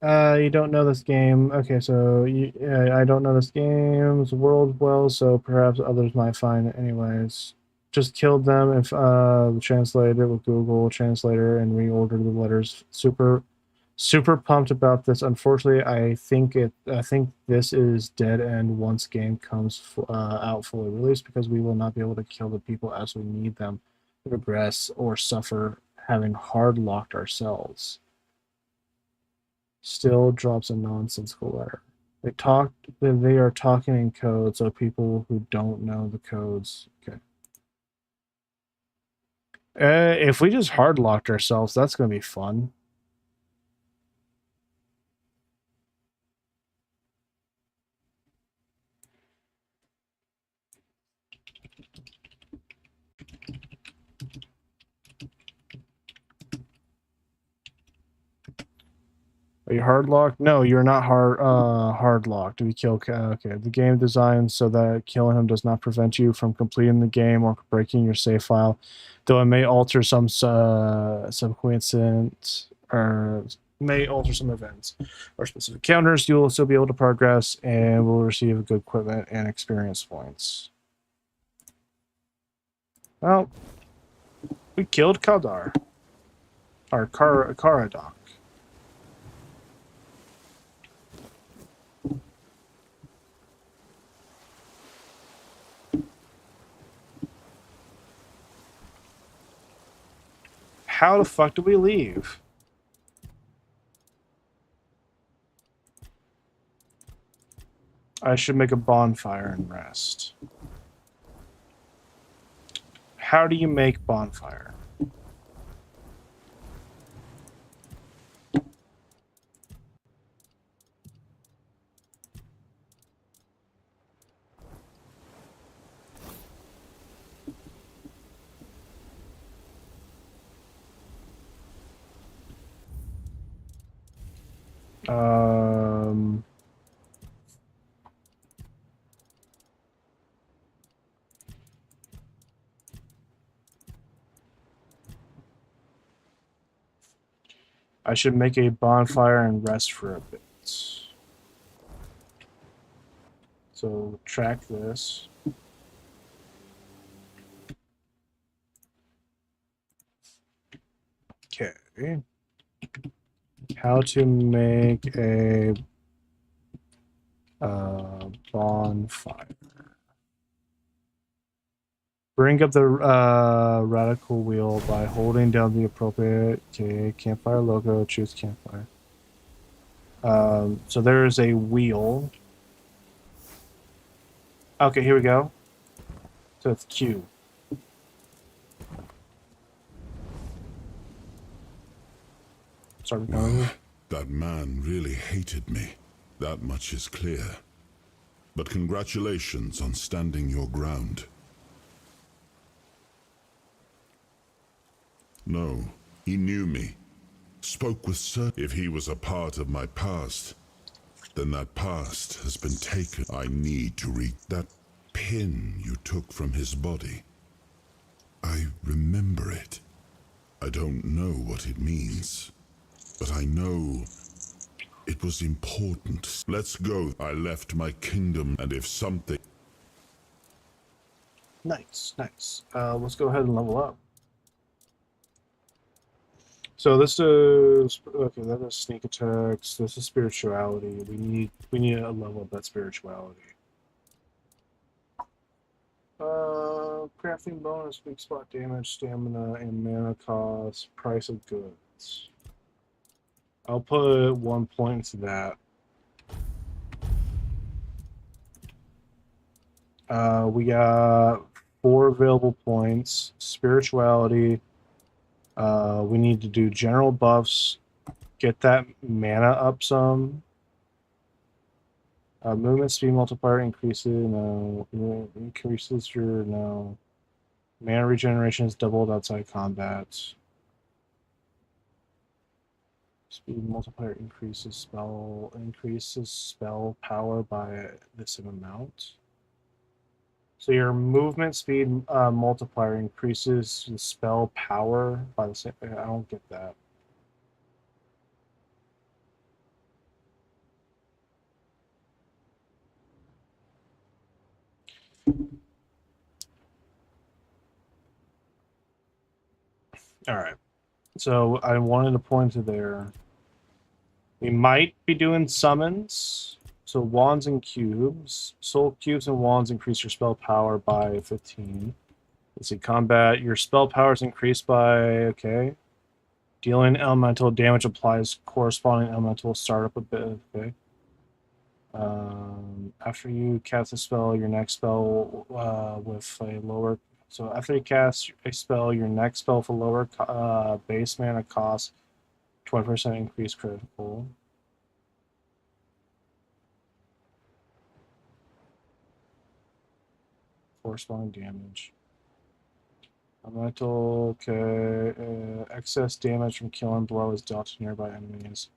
You don't know this game. Okay, so I don't know this game's world well, so perhaps others might find it anyways. Just killed them if translated with Google Translator and reordered the letters. Super pumped about this. Unfortunately, I think this is dead end once game comes out fully released because we will not be able to kill the people as we need them to progress or suffer having hard locked ourselves. Still drops a nonsensical letter. They are talking in code, so people who don't know the codes. Okay. If we just hard locked ourselves, that's gonna be fun. Are you hard locked? No, you're not hard locked. We kill okay. The game designed so that killing him does not prevent you from completing the game or breaking your save file, though it may alter some subsequent or may alter some events or specific counters. You will still be able to progress and will receive good equipment and experience points. Well, we killed Kaldar. Or Karadok. How the fuck do we leave? I should make a bonfire and rest. How do you make bonfire? Um, I should make a bonfire and rest for a bit. So track this. Okay. How to make a bonfire. Bring up the radical wheel by holding down the appropriate campfire logo. Choose campfire. So there is a wheel. Okay, here we go. So it's Q. Sorry, That man really hated me. That much is clear. But congratulations on standing your ground. No, he knew me. Spoke with certainty. If he was a part of my past, then that past has been taken. I need to read that pin you took from his body. I remember it. I don't know what it means, but I know it was important. Let's go. I left my kingdom, and if something... Nice. Let's go ahead and level up. So this is okay. That is sneak attacks. This is spirituality. We need a level up that spirituality. Crafting bonus, weak spot damage, stamina, and mana cost. Price of goods. I'll put 1 point into that. We got 4 available points. Spirituality. We need to do general buffs. Get that mana up some. Movement speed multiplier increases. No. Increases your no. Mana regeneration is doubled outside combat. Speed multiplier increases spell power by the same amount. So your movement speed multiplier increases the spell power by the same. I don't get that. Alright. So I wanted to point to there. We might be doing summons. So wands and cubes. Soul cubes and wands increase your spell power by 15. Let's see, combat. Your spell power is increased by, okay. Dealing elemental damage applies corresponding elemental startup a bit, okay. After you cast a spell, your next spell with a lower... So after you cast a spell, your next spell with a lower base mana cost, 20% increase critical. Corresponding damage. Elemental, okay. Excess damage from killing blow is dealt to nearby enemies.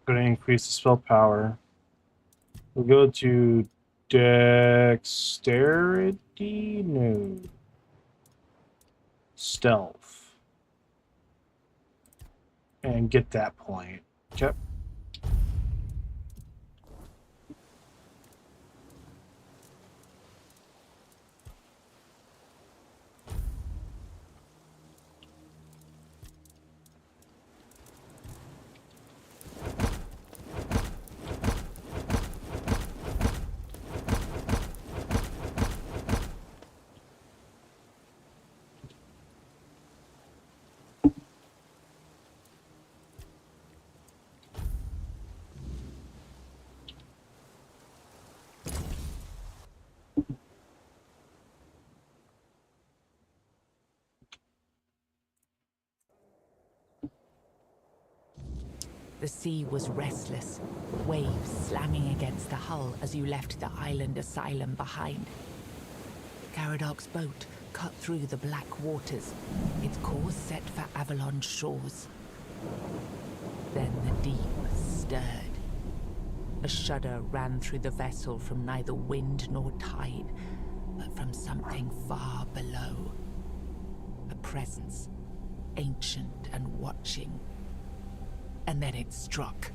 Going to increase the spell power. We'll go to dexterity. No. Stealth. And get that point. Okay. The sea was restless, waves slamming against the hull as you left the island asylum behind. Caradoc's boat cut through the black waters, its course set for Avalon's shores. Then the deep stirred. A shudder ran through the vessel from neither wind nor tide, but from something far below. A presence, ancient and watching. And then it struck.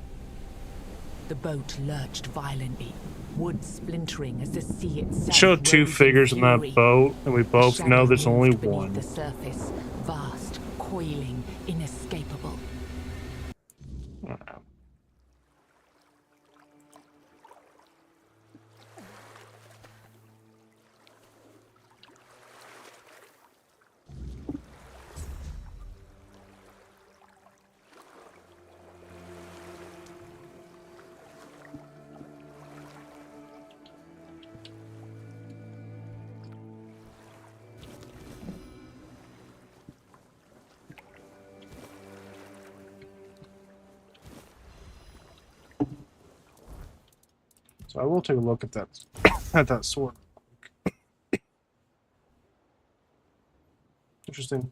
The boat lurched violently, wood splintering as the sea itself Showed two rose in figures in that fury. boat, and we both A know shadow there's only moved beneath one. the surface, vast, coiling, inescapable. So I will take a look at that that sword. Interesting.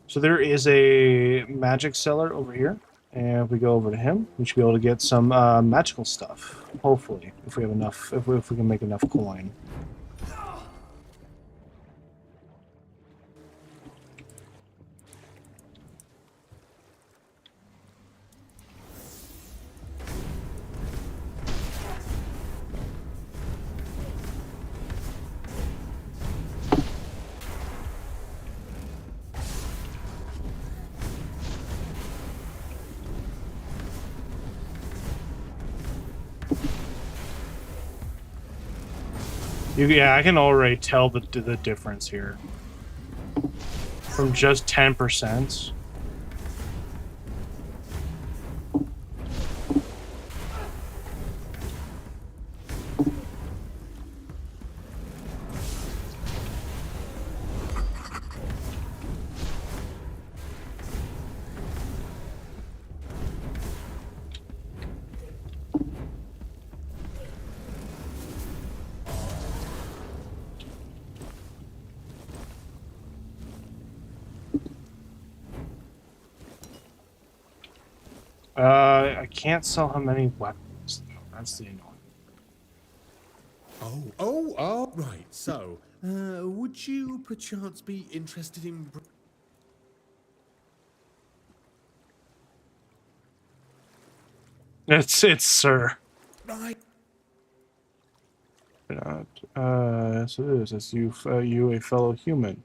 So there is a magic seller over here, and if we go over to him, we should be able to get some magical stuff. Hopefully, if we have enough, if we can make enough coin. Yeah, I can already tell the difference here. From just 10%. I can't sell him any weapons, though. That's the annoying. Right. So, would you perchance be interested in... It's sir. Right. Not. Yes, it is. It's you, you, a fellow human.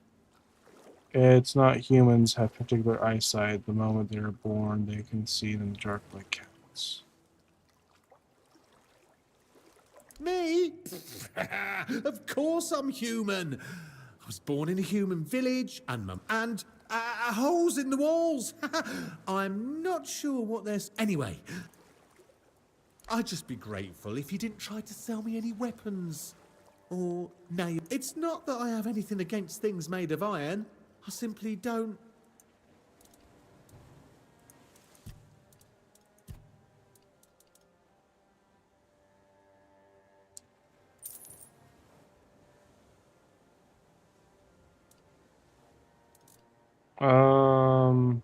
It's not humans have particular eyesight. The moment they are born, they can see in the dark like cats. Me? Of course I'm human. I was born in a human village and holes in the walls. I'm not sure what there's. Anyway, I'd just be grateful if you didn't try to sell me any weapons. Or nail. It's not that I have anything against things made of iron. I simply don't. Um.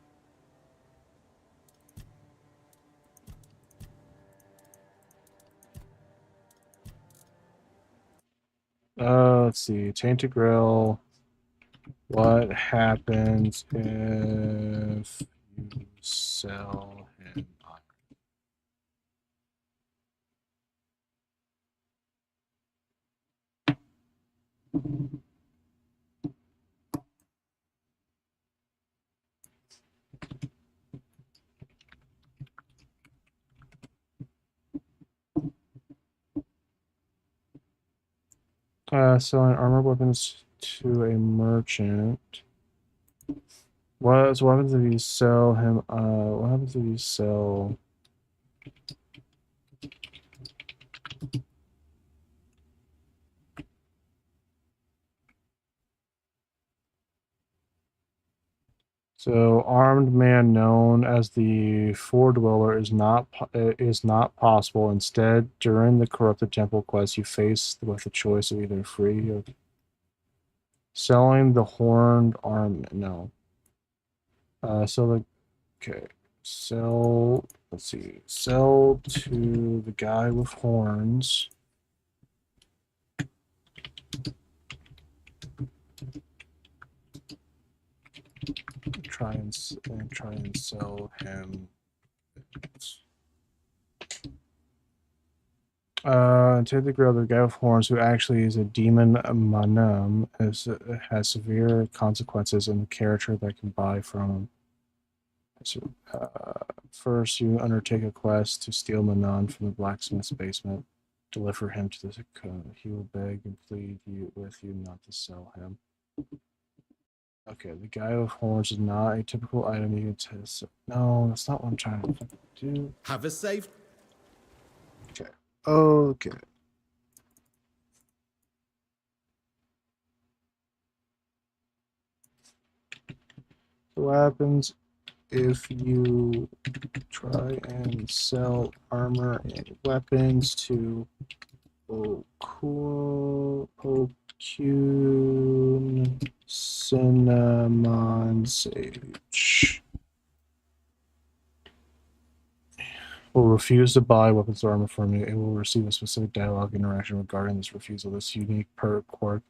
Let's see. Tainted Grail. What happens if you sell him iron? Selling armor weapons to a merchant. What happens if you sell him? What happens if you sell? So, armed man known as the Foredweller is not possible. Instead, during the corrupted temple quest, you face with a choice of either free or selling the horned arm. No. Okay. Sell. Let's see. Sell to the guy with horns. Try and sell him. Tainted Grail, the guy with horns, who actually is a demon manam, has severe consequences in the character that can buy from him. So, first, you undertake a quest to steal Manon from the blacksmith's basement. Deliver him to the he will beg and plead with you not to sell him. Okay, the guy with horns is not a typical item you can test. No, that's not what I'm trying to do. Have a safe. Okay. Okay. So what happens if you try and sell armor and weapons to Pokune Cinnamon Sage? Will refuse to buy weapons or armor from you. It will receive a specific dialogue interaction regarding this refusal. This unique quirk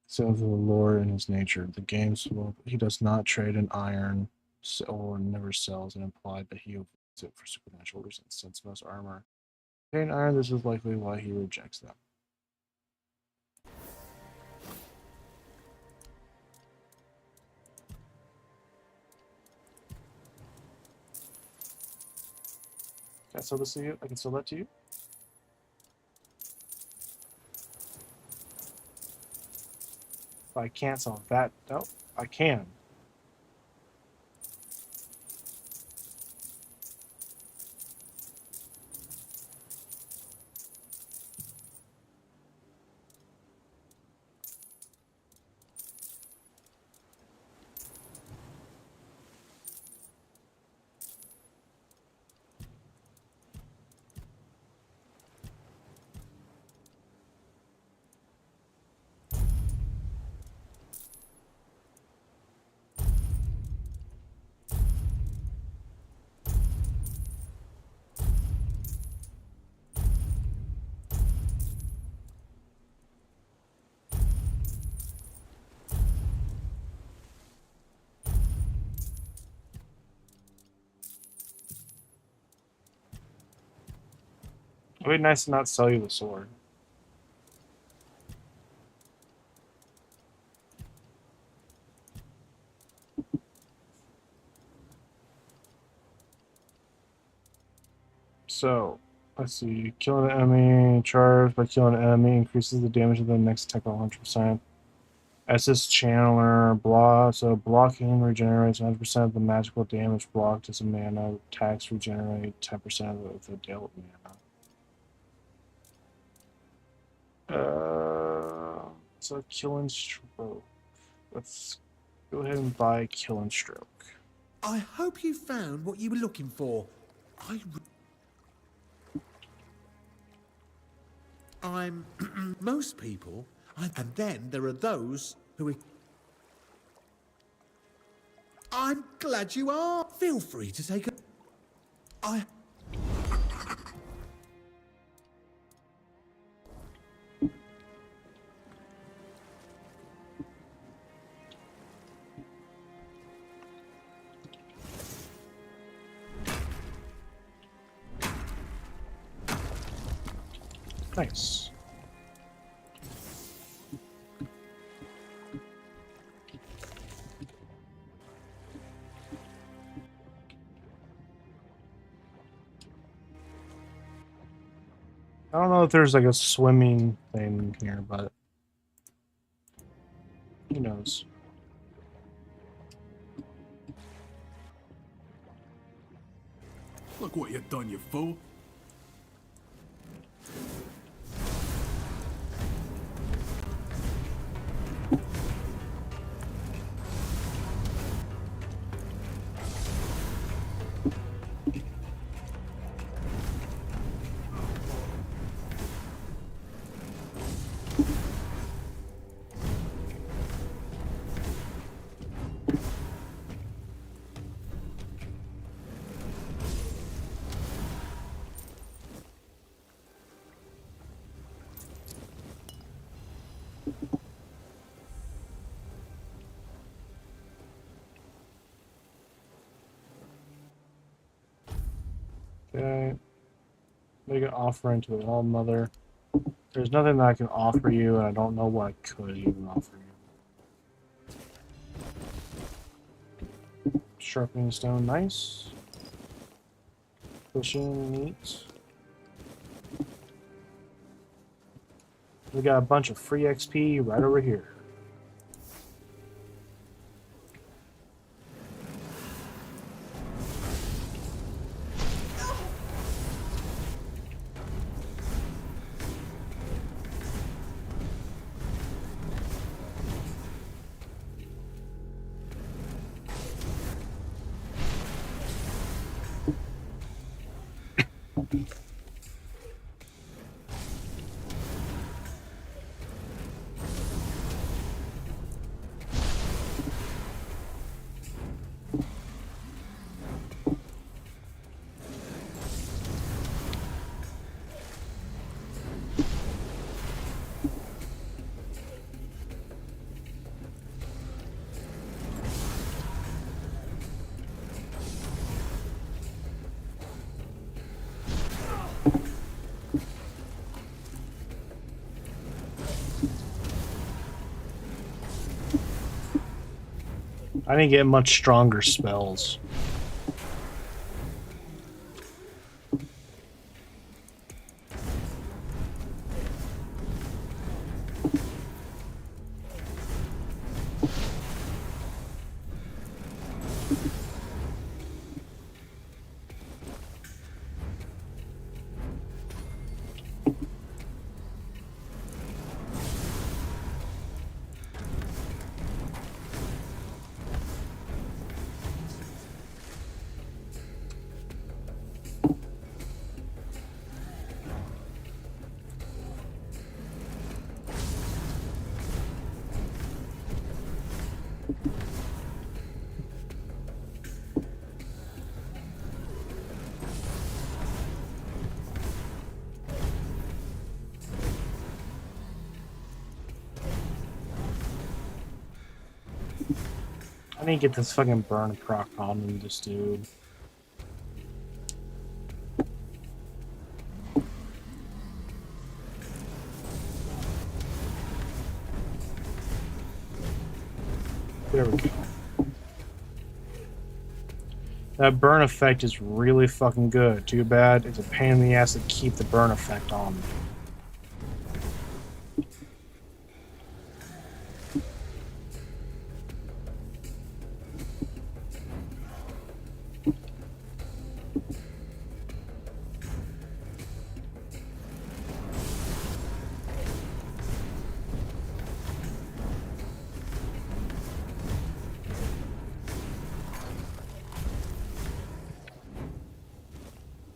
sales the lore in his nature. The games he does not trade in iron or never sells, and implied that he avoids it for supernatural reasons. Since most armor contain iron, this is likely why he rejects them. Can I sell this to you? I can sell that to you? If I can't sell that, no, I can. It'd be nice to not sell you the sword. So, let's see. Killing an enemy, charged by killing an enemy increases the damage of the next attack by 100%. SS Channeler, so blocking regenerates 100% of the magical damage blocked as a mana. Attacks regenerate 10% of the dealt mana. So Killing Stroke. Let's go ahead and buy Killing Stroke. I hope you found what you were looking for. I'm most people, and then there are those who. I'm glad you are. Feel free to take a. Nice. I don't know if there's like a swimming thing here, but who knows? Look what you've done, you fool. Okay. Make an offering to the All-Mother. There's nothing that I can offer you, and I don't know what I could even offer you. Sharpening stone, nice. Pushing, neat. We got a bunch of free XP right over here. I didn't get much stronger spells. I need to get this fucking burn proc on this dude. There we go. That burn effect is really fucking good. Too bad it's a pain in the ass to keep the burn effect on.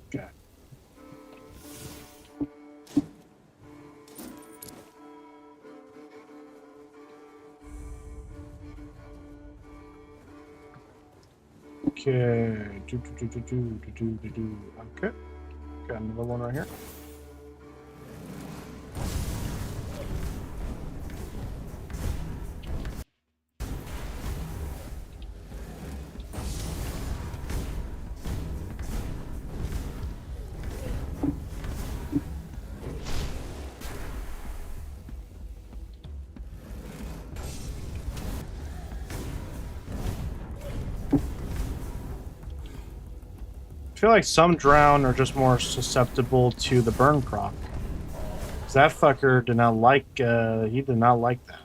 Okay. Okay. Okay. Got another one right here. I feel like some drown are just more susceptible to the burn proc. 'Cause that fucker did not like, he did not like that.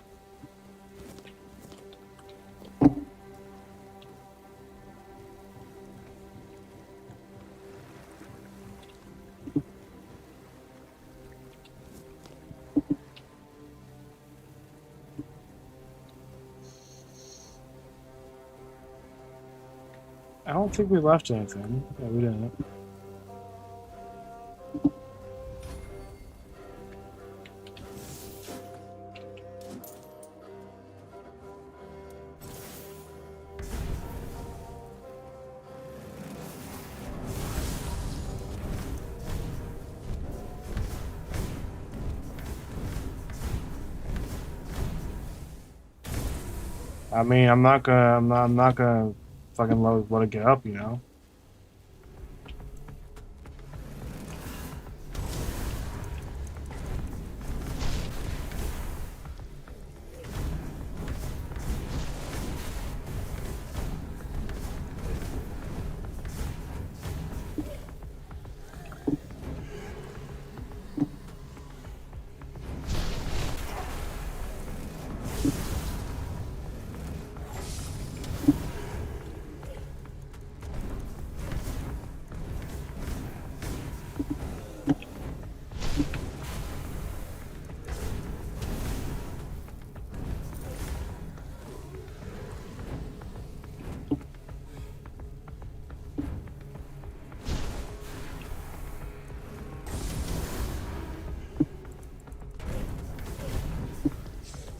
I don't think we left anything. Yeah, we didn't. I mean, I'm not gonna fucking let it get up, you know?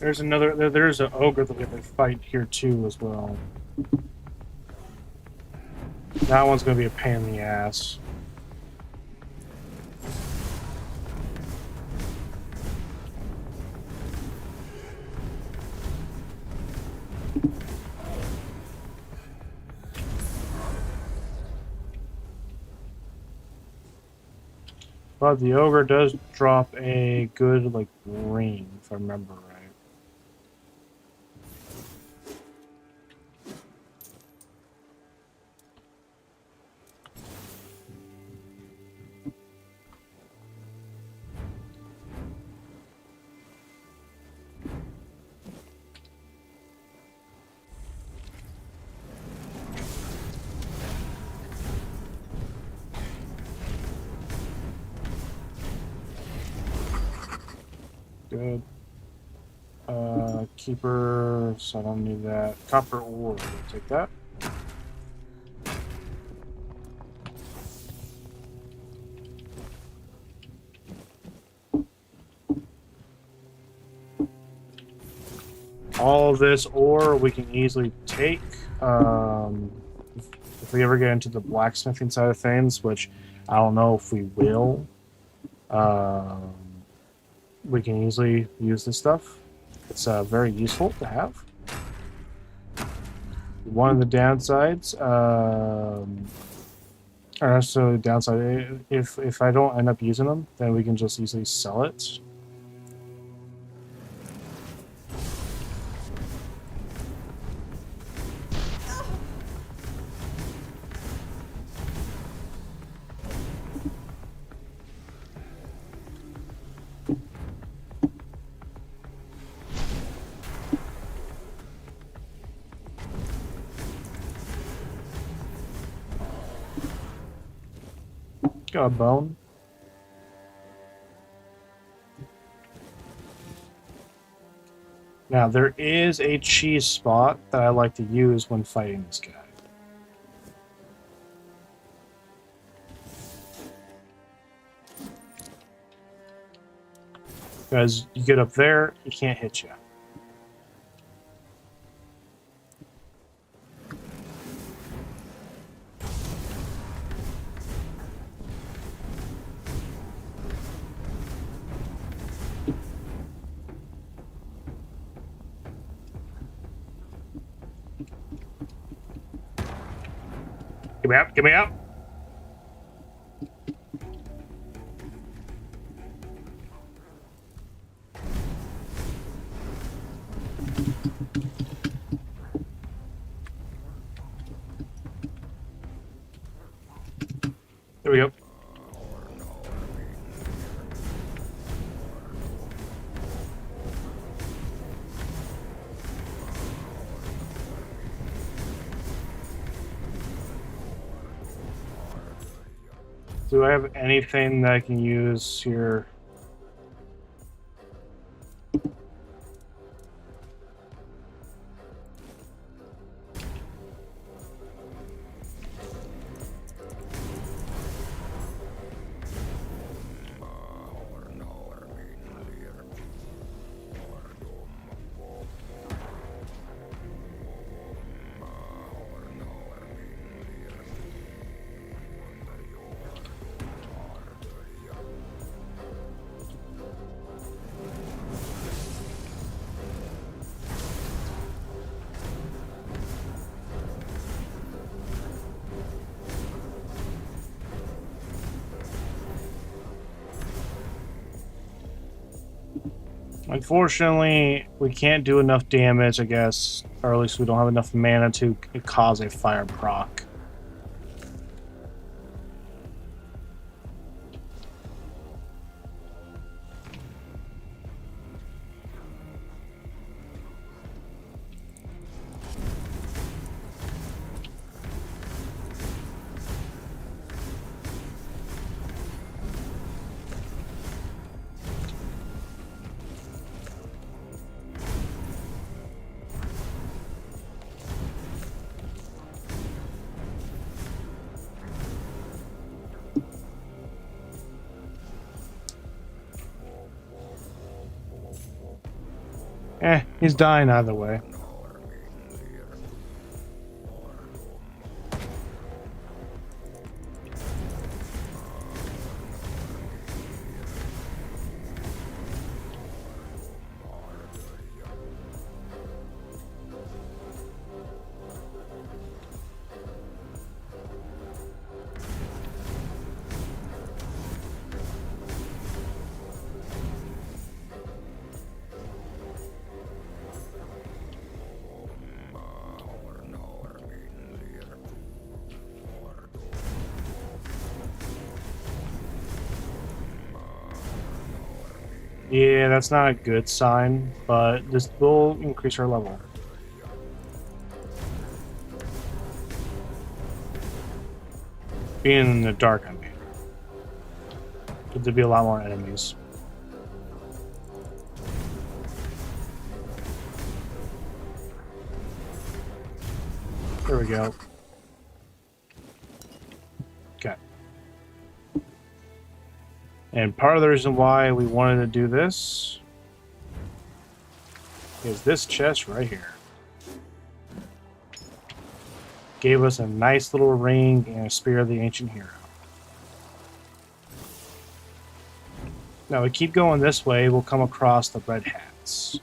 There's another. There's an ogre that we have to fight here too as well. That one's gonna be a pain in the ass. But the ogre does drop a good like ring, if I remember right. Good. Keeper, so I don't need that. Copper ore, take that. All of this ore we can easily take. If we ever get into the blacksmithing side of things, which I don't know if we will, we can easily use this stuff. It's very useful to have. One of the downsides, or not necessarily the downside, if I don't end up using them, then we can just easily sell it. Got a bone. Now, there is a cheese spot that I like to use when fighting this guy. Because you get up there, he can't hit you. Get me out, get me out. There we go. Do I have anything that I can use here? Unfortunately, we can't do enough damage, I guess, or at least we don't have enough mana to cause a fire proc. He's dying either way. Yeah, that's not a good sign, but this will increase our level. Being in the dark, I mean. There'd be a lot more enemies. There we go. Okay. And part of the reason why we wanted to do this is this chest right here. Gave us a nice little ring and a spear of the ancient hero. Now we keep going this way, we'll come across the red hats.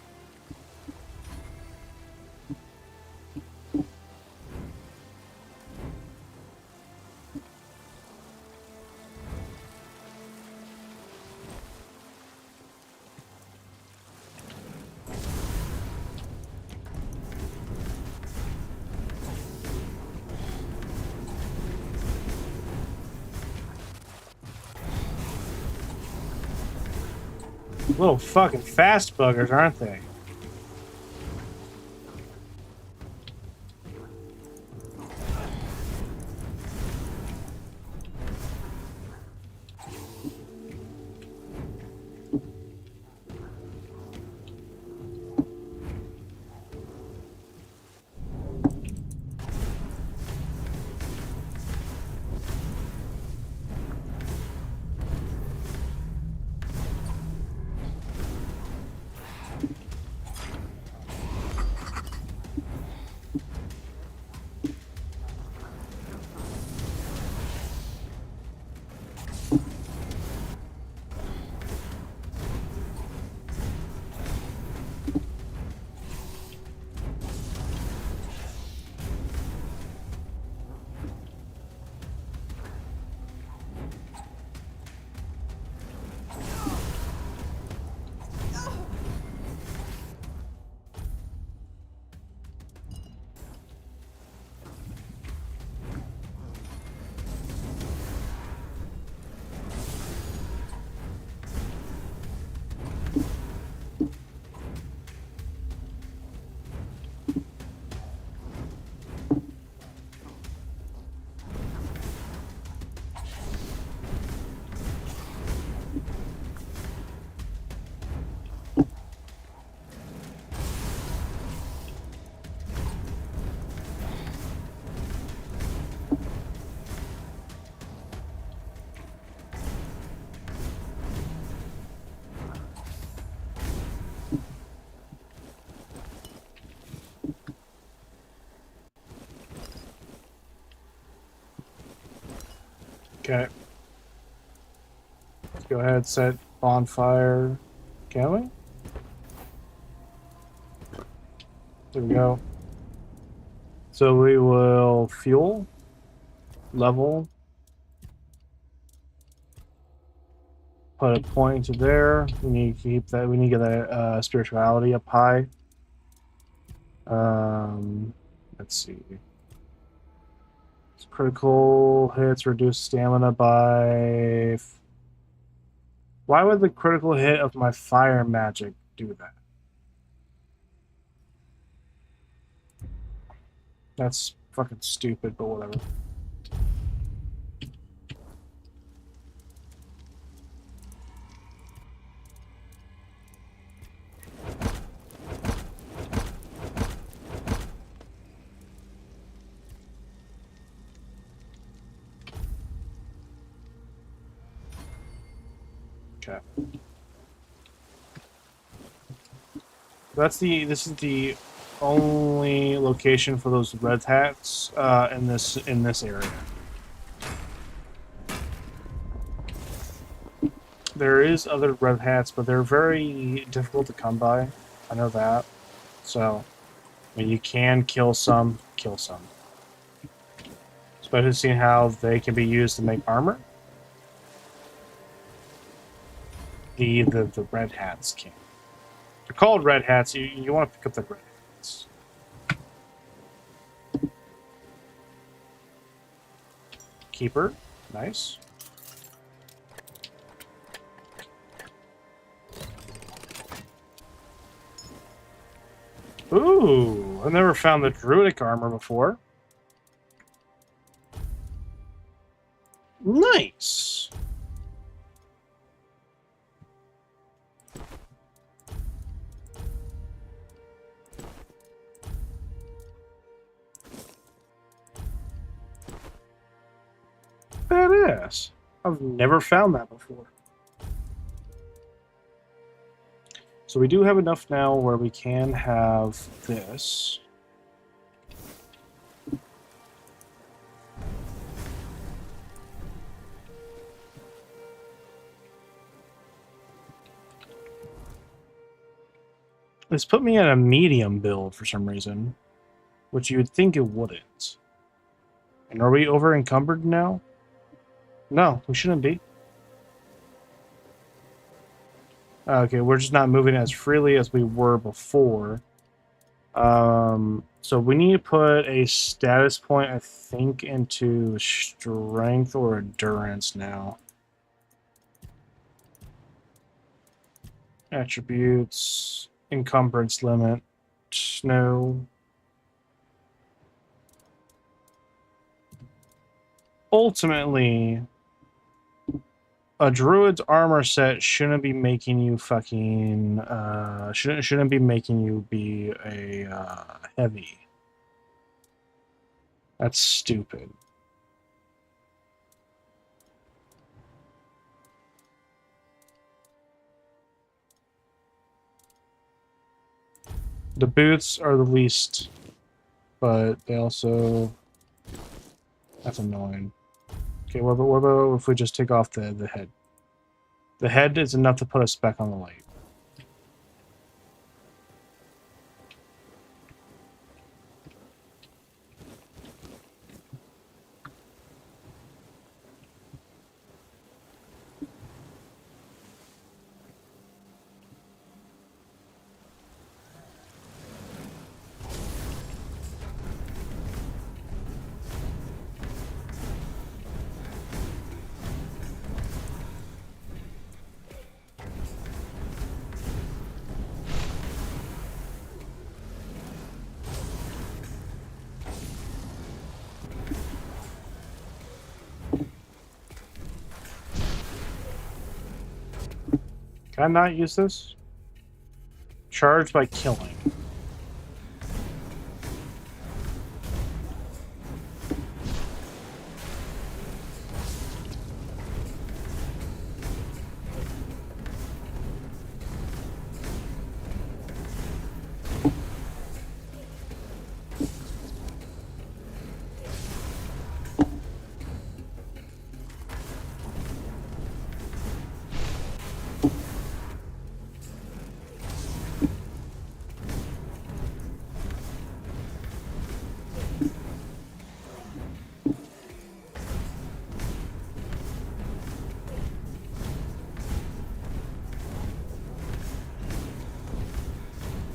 Little fucking fast buggers, aren't they? Okay. Let's go ahead, set bonfire. Can we? There we go. So we will fuel, level, put a point to there. We need to keep that. We need to get that spirituality up high. Let's see. Critical hits reduce stamina by. Why would the critical hit of my fire magic do that? That's fucking stupid, but whatever. Okay. This is the only location for those red hats in this area. There is other red hats, but they're very difficult to come by. I know that. So, I mean, you can kill some. Especially seeing how they can be used to make armor. The red hats can. They're called red hats. You want to pick up the red hats. Keeper, nice. Ooh, I've never found the druidic armor before. Nice. Badass. I've never found that before. So we do have enough now where we can have this. It's put me in a medium build for some reason, which you would think it wouldn't. And are we over encumbered now? No, we shouldn't be. Okay, we're just not moving as freely as we were before. So we need to put a status point, I think, into strength or endurance now. Attributes, encumbrance limit, snow. Ultimately, a druid's armor set shouldn't be making you fucking shouldn't be making you be a heavy. That's stupid. The boots are the least, but they also, that's annoying. Okay, what about if we just take off the head? The head is enough to put us back on the light. Can I not use this? Charge by killing.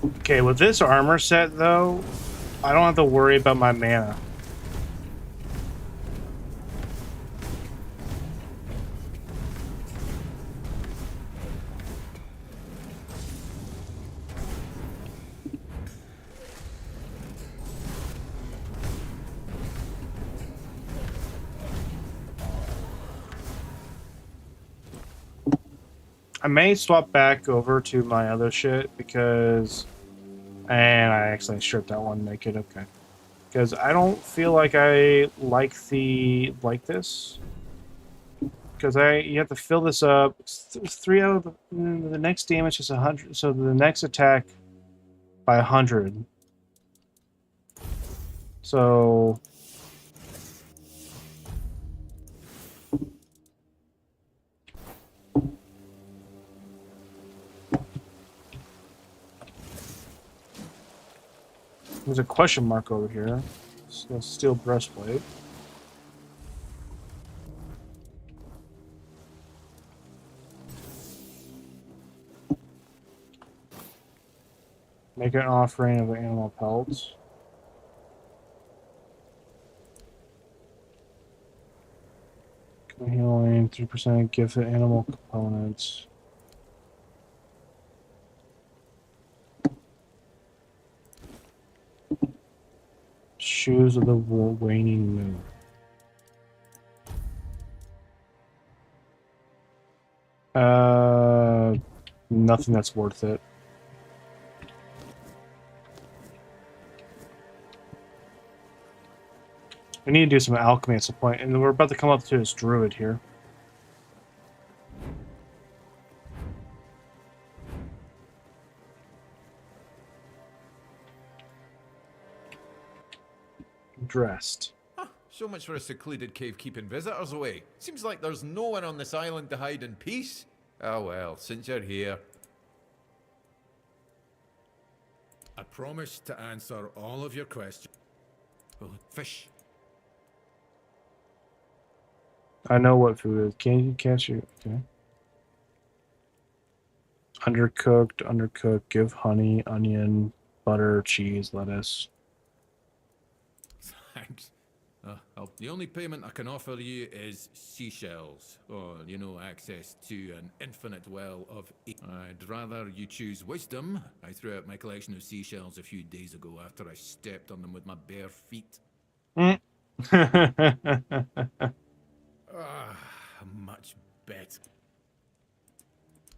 Okay, with this armor set, though, I don't have to worry about my mana. I may swap back over to my other shit because... And I actually stripped that one naked, okay. Because I don't feel like I like this. Because you have to fill this up. It's 3 out of the next damage is 100, so the next attack by 100. So... There's a question mark over here. It's a steel breastplate. Make an offering of animal pelts. Healing, 3% gifted animal components. Shoes of the waning moon. Nothing that's worth it. We need to do some alchemy at some point, and we're about to come up to this druid here. Dressed. So much for a secluded cave keeping visitors away. Seems like there's no one on this island to hide in peace. Oh well, since you're here. I promise to answer all of your questions. Oh, fish. I know what food is. Can you catch it? Okay. Undercooked. Give honey, onion, butter, cheese, lettuce. Thanks. The only payment I can offer you is seashells, or, you know, access to an infinite well of... I'd rather you choose wisdom. I threw out my collection of seashells a few days ago after I stepped on them with my bare feet. Much better.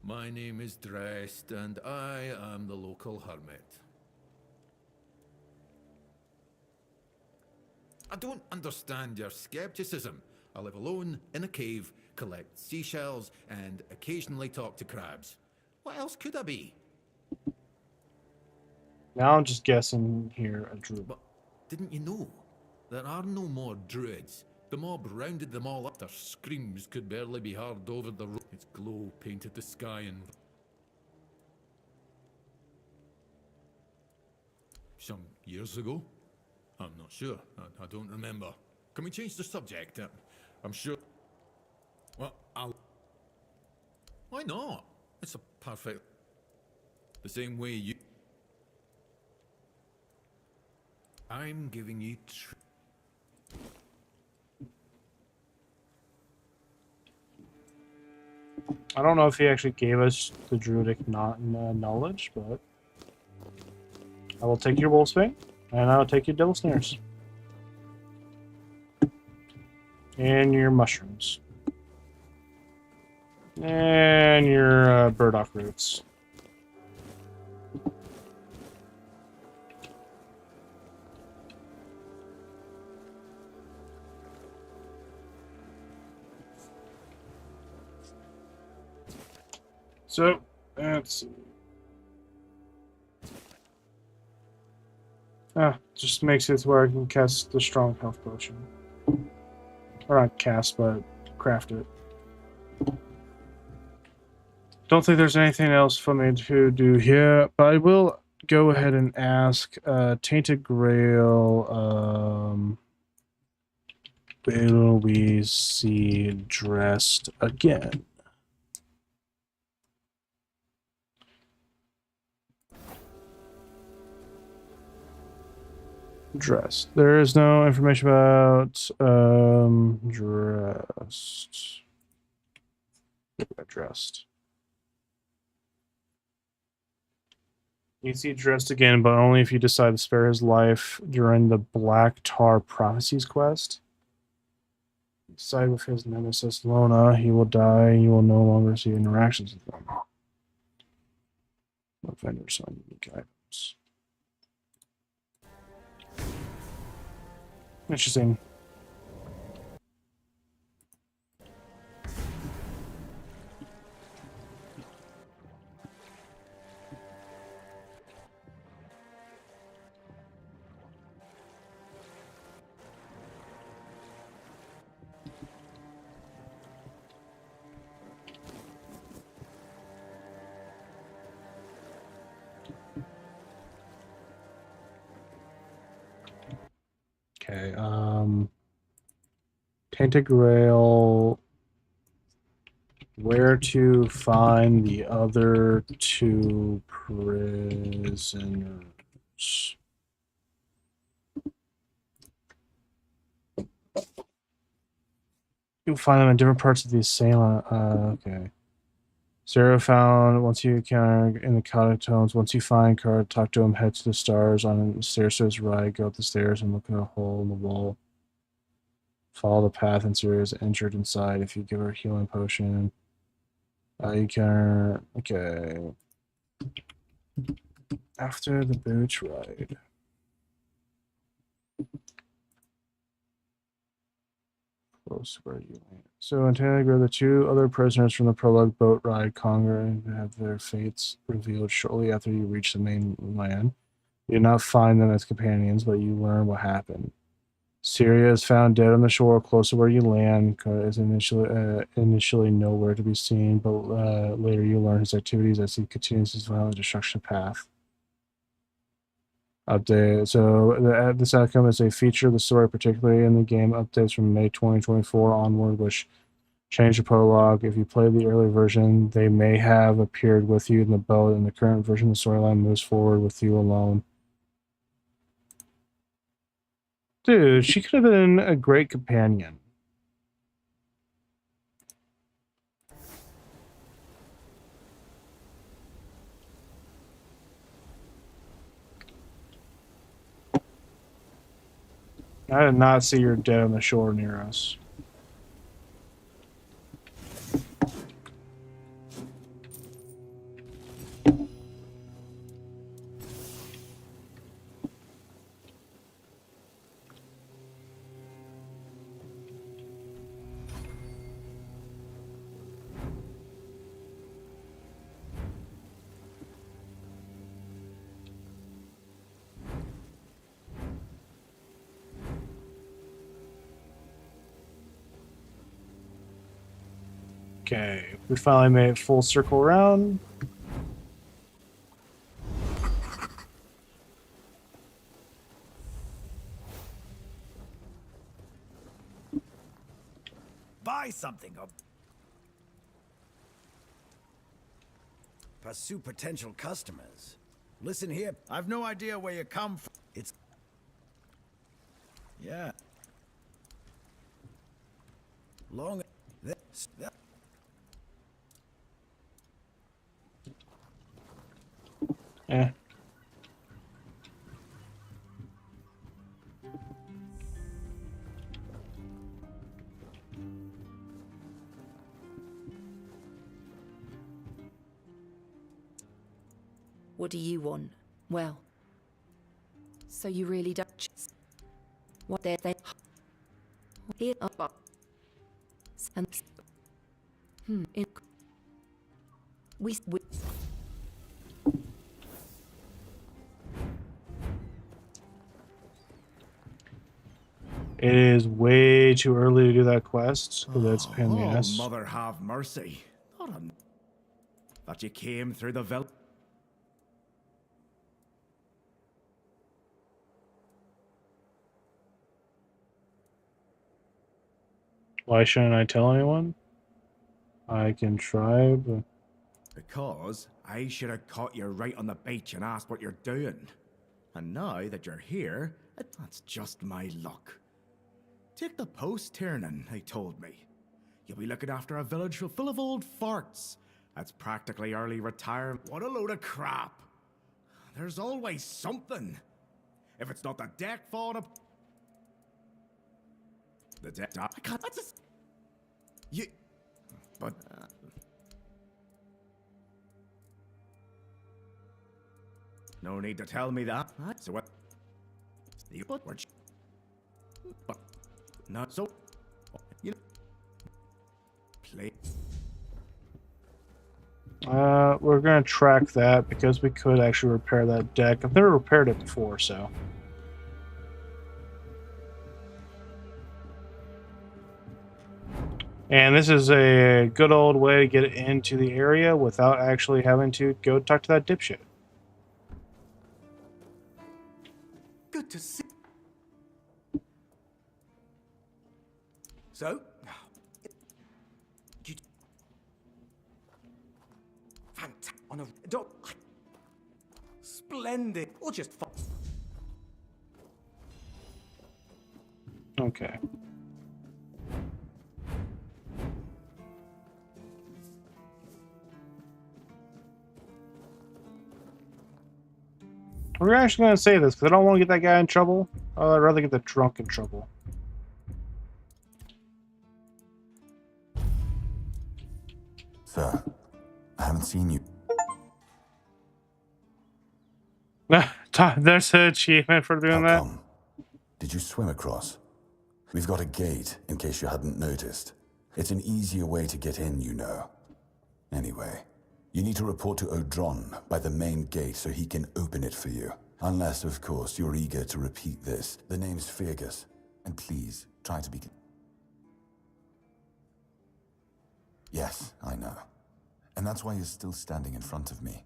My name is Dressed, and I am the local hermit. I don't understand your skepticism. I live alone in a cave, collect seashells, and occasionally talk to crabs. What else could I be? Now I'm just guessing here a druid. But didn't you know? There are no more druids. The mob rounded them all up. Their screams could barely be heard over the road. Its glow painted the sky and... Some years ago? I'm not sure. I don't remember. Can we change the subject? I'm sure... Well, I'll... Why not? It's a perfect... The same way you... I'm giving you... I don't know if he actually gave us the druidic knowledge, but I will take your wolfsbane, and I will take your devil snares. And your mushrooms. And your burdock roots. So, that's... just makes it where I can cast the strong health potion. Or not cast, but craft it. Don't think there's anything else for me to do here, but I will go ahead and ask Tainted Grail, will we see Dressed again? Dressed. There is no information about dressed. Dressed. You see dressed again, but only if you decide to spare his life during the Black Tar Prophecies quest. Side with his nemesis Lona, he will die and you will no longer see interactions with them. No vendors on unique items. Interesting. Okay, Tainted Grail. Where to find the other two prisoners? You'll find them in different parts of the assailant. Okay. Sarah found once you encounter in the catacombs. Once you find Card, talk to him, head to the stars on the stairs to his right, go up the stairs and look at a hole in the wall. Follow the path and Sarah is entered inside. If you give her a healing potion, you can. Okay. After the boat ride. Close where you land. So in Tainted Grail, the two other prisoners from the prologue boat ride conquer and have their fates revealed shortly after you reach the mainland. You do not find them as companions, but you learn what happened. Syria is found dead on the shore close to where you land. Is initially nowhere to be seen, but later you learn his activities as he continues his violent destruction path. Update. So this outcome is a feature of the story, particularly in the game updates from May 2024 onward, which change the prologue. If you play the early version, they may have appeared with you in the boat. In the current version, the storyline moves forward with you alone. Dude, she could have been a great companion. I did not see her dead on the shore near us. Okay, we finally made it full circle around. Buy something or pursue potential customers. Listen here, I've no idea where you come from. It's... Yeah. Long... Eh. What do you want? Well, so you really don't. What they here up and we It is way too early to do that quest. That's a pain in the ass. Mother have mercy. Not a... That you came through the village. Why shouldn't I tell anyone? I can try, but... Because I should have caught you right on the beach and asked what you're doing. And now that you're here, that's just my luck. Take the post, Tiernan, they told me. You'll be looking after a village full of old farts. That's practically early retirement. What a load of crap. There's always something. If it's not the deck falling up... The deck... I can't... That's just... You... But... no need to tell me that. So what... You put... But... Not so... You know... Play... We're gonna track that because we could actually repair that deck. I've never repaired it before, so. And this is a good old way to get into the area without actually having to go talk to that dipshit. Good to see. So, you fantastic on a dog. Splendid, or just fun. Okay. We're actually going to say this because I don't want to get that guy in trouble. I'd rather get the drunk in trouble. Sir, I haven't seen you. There's an achievement for doing that. Come. Did you swim across? We've got a gate, in case you hadn't noticed. It's an easier way to get in, you know. Anyway, you need to report to Odron by the main gate so he can open it for you. Unless, of course, you're eager to repeat this. The name's Fergus, and please, try to be... Yes, I know. And that's why you're still standing in front of me.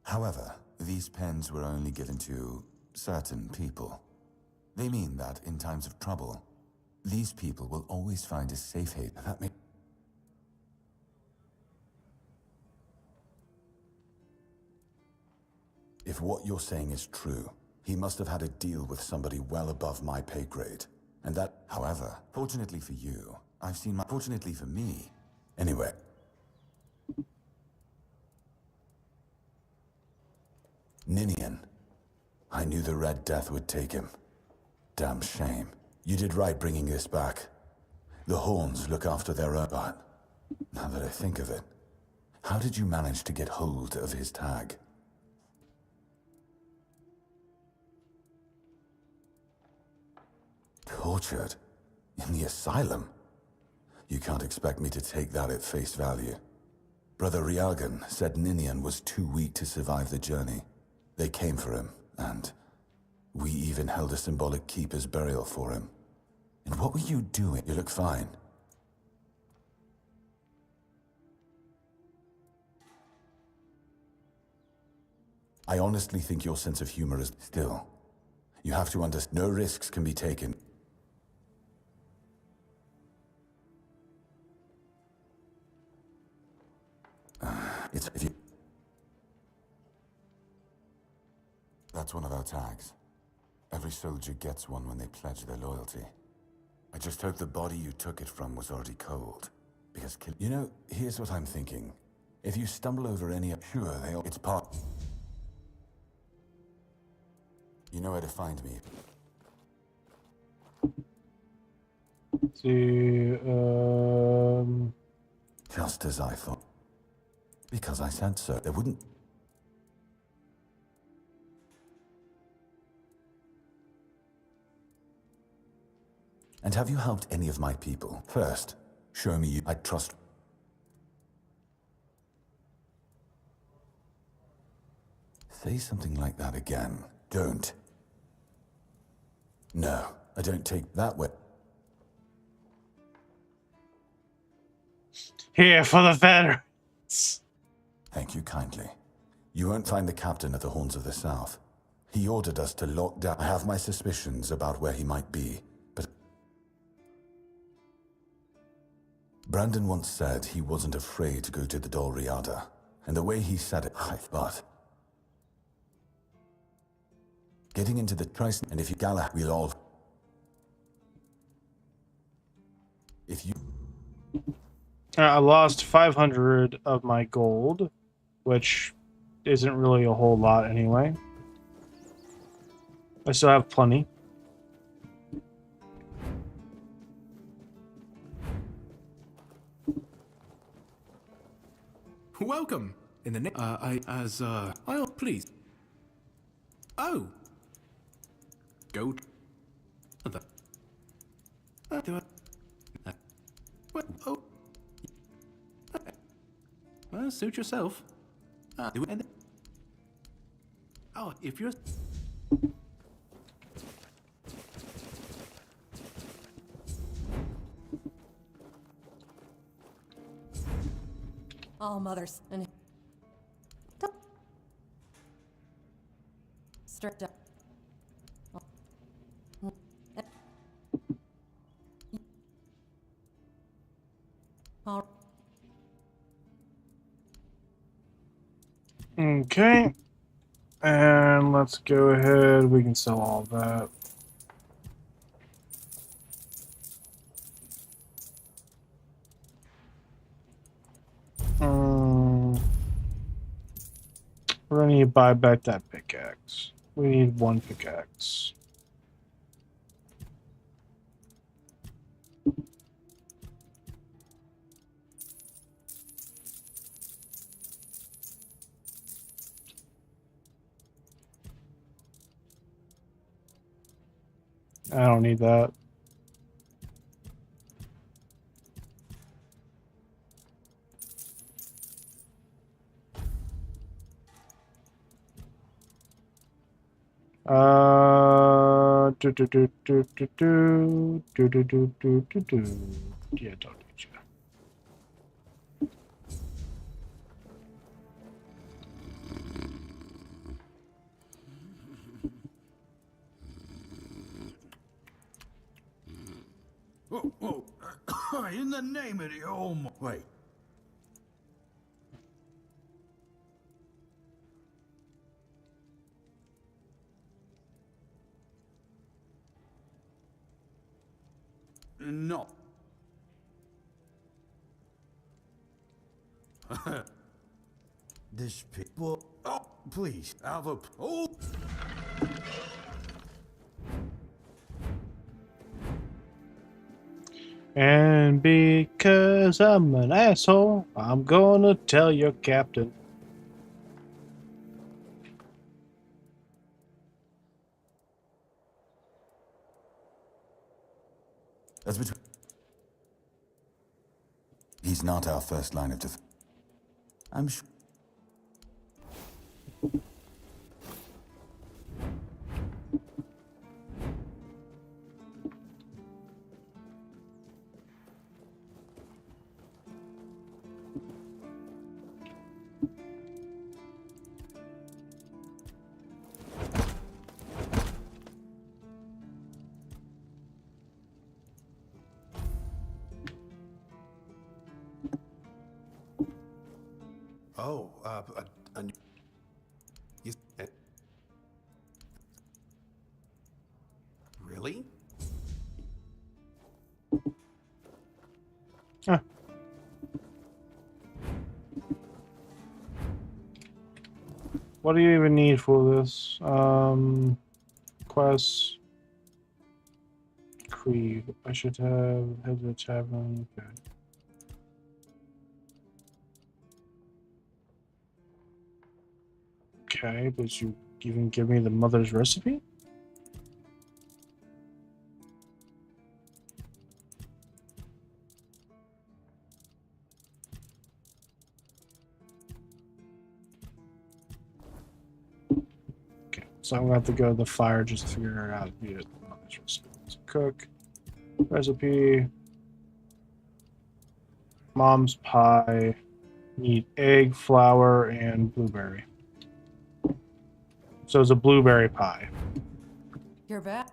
However, these pens were only given to certain people. They mean that in times of trouble, these people will always find a safe haven. That may... If what you're saying is true, he must have had a deal with somebody well above my pay grade. And that, however, fortunately for you, I've seen my... Fortunately for me, anyway. Ninian. I knew the Red Death would take him. Damn shame. You did right bringing this back. The Horns look after their own, but now that I think of it, how did you manage to get hold of his tag? Tortured? In the asylum? You can't expect me to take that at face value. Brother Riagan said Ninian was too weak to survive the journey. They came for him, and we even held a symbolic keeper's burial for him. And what were you doing? You look fine. I honestly think your sense of humor is still. You have to understand, no risks can be taken. It's if you... That's one of our tags. Every soldier gets one when they pledge their loyalty. I just hope the body you took it from was already cold. Because you know, here's what I'm thinking. If you stumble over any... Sure, it's part... You know where to find me. Let's see, Just as I thought. Because I said so. There wouldn't... And have you helped any of my people? First, show me I trust... Say something like that again. Don't. No, I don't take that way. Here for the veterans. Thank you kindly. You won't find the captain at the Horns of the South. He ordered us to lock down. I have my suspicions about where he might be, but... Brandon once said he wasn't afraid to go to the Dol Riada, and the way he said it, but... Getting into the Trice, and if you Gala, we'll all. If you. I lost 500 of my gold, which isn't really a whole lot anyway. I still have plenty. Welcome. In the I'll please. Oh. Go. The. Do I? What? Oh. Well, suit yourself. Do it. Oh, if you're. All mothers and stripped up. Okay. And let's go ahead. We can sell all that. We're gonna need to buy back that pickaxe. We need one pickaxe. I don't need that. Yeah, don't need you. Whoa, whoa. In the name of the Almighty. Wait. No. This people. Oh, please. Have a. Oh. And because I'm an asshole, I'm gonna tell your captain. That's between. He's not our first line of defense. I'm sure. Oh, you, really? Huh. What do you even need for this? Quests. Creed. I should have head to the tavern. Okay. Okay, but you even give me the mother's recipe? Okay, so I'm gonna have to go to the fire just to figure out how to do it. Mother's recipe. So cook. Recipe. Mom's pie. Need egg, flour, and blueberry. So it's a blueberry pie. You're back.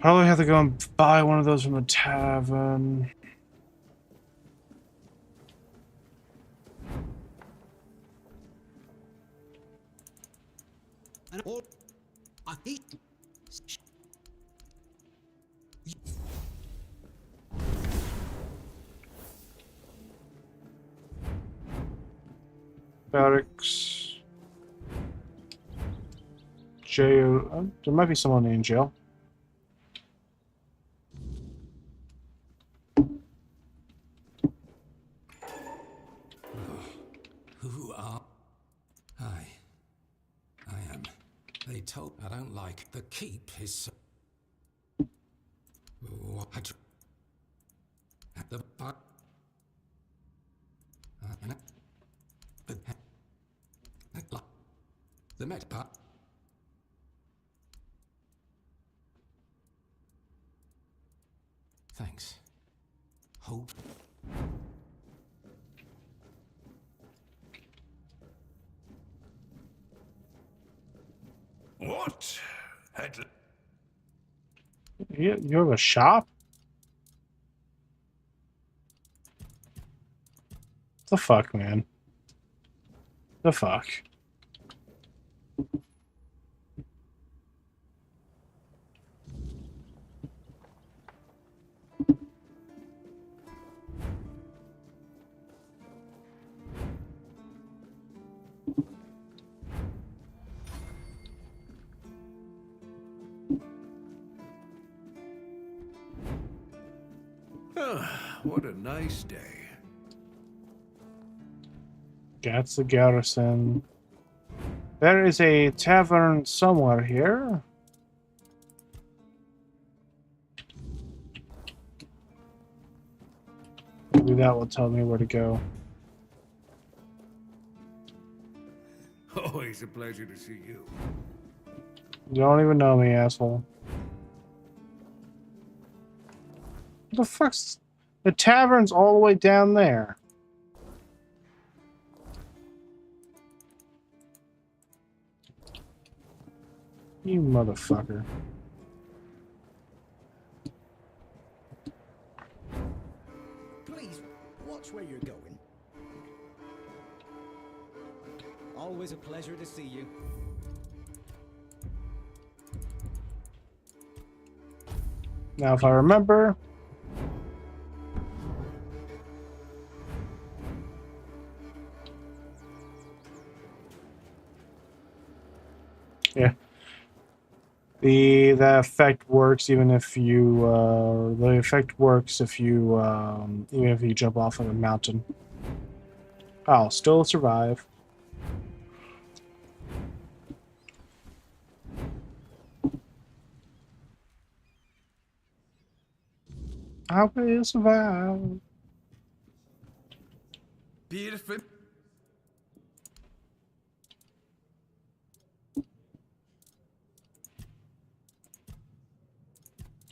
Probably have to go and buy one of those from the tavern. And all I hate. Barracks. Jail. There might be someone in jail. Who are? I am. They told I don't like the keep is. What? The fuck? The med part. Thanks. Hope. What? You have a shop? The fuck, man? The fuck? What a nice day. That's the garrison. There is a tavern somewhere here. Maybe that will tell me where to go. Always a pleasure to see you. You don't even know me, asshole. What the fuck's... The tavern's all the way down there. You motherfucker. Please, watch where you're going. Always a pleasure to see you. Now, if I remember... Yeah. The effect works even if you even if you jump off of a mountain. I'll still survive. I will survive. Beautiful.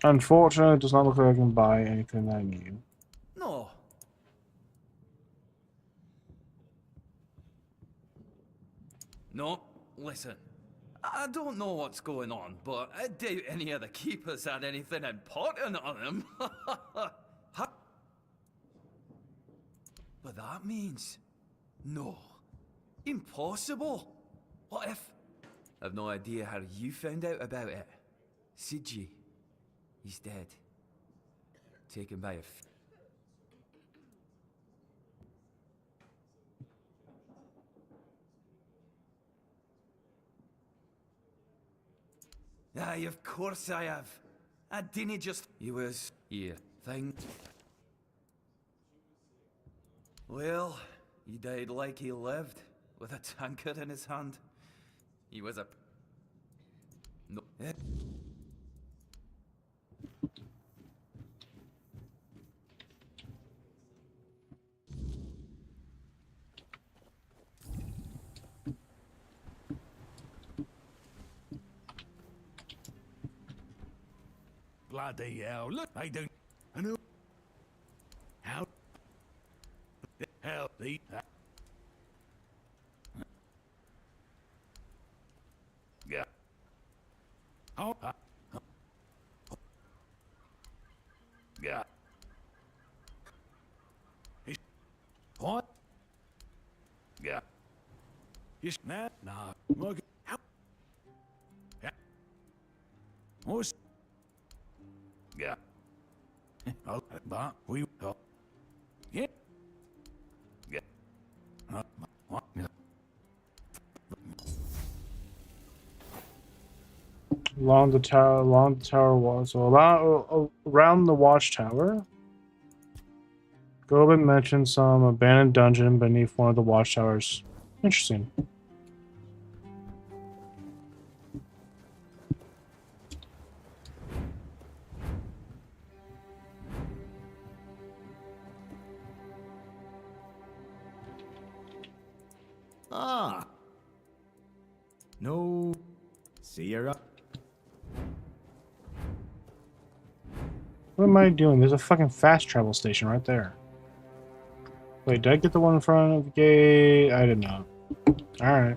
Unfortunately, it does not look like I can buy anything that I need. No. No, listen. I don't know what's going on, but I doubt any of the keepers had anything important on them. But that means... No. Impossible. What if... I've no idea how you found out about it. Siji. He's dead. Taken by a... Aye, of course I have. I didn't just... He was... here. Thing... Well, he died like he lived, with a tankard in his hand. He was a... No... Bloody hell, look, I don't... I know... How... The hell, the... Yeah. Oh, Yeah. What? Yeah. You snap? Nah. Look. Yeah. What's? Yeah. Oh, but we. Oh. Yeah. Yeah. What? Along the tower wall. So around the watchtower. Gobin mentioned some abandoned dungeon beneath one of the watchtowers. Interesting. Ah. No. See you up. What am I doing? There's a fucking fast travel station right there. Wait, did I get the one in front of the gate? I did not. Alright.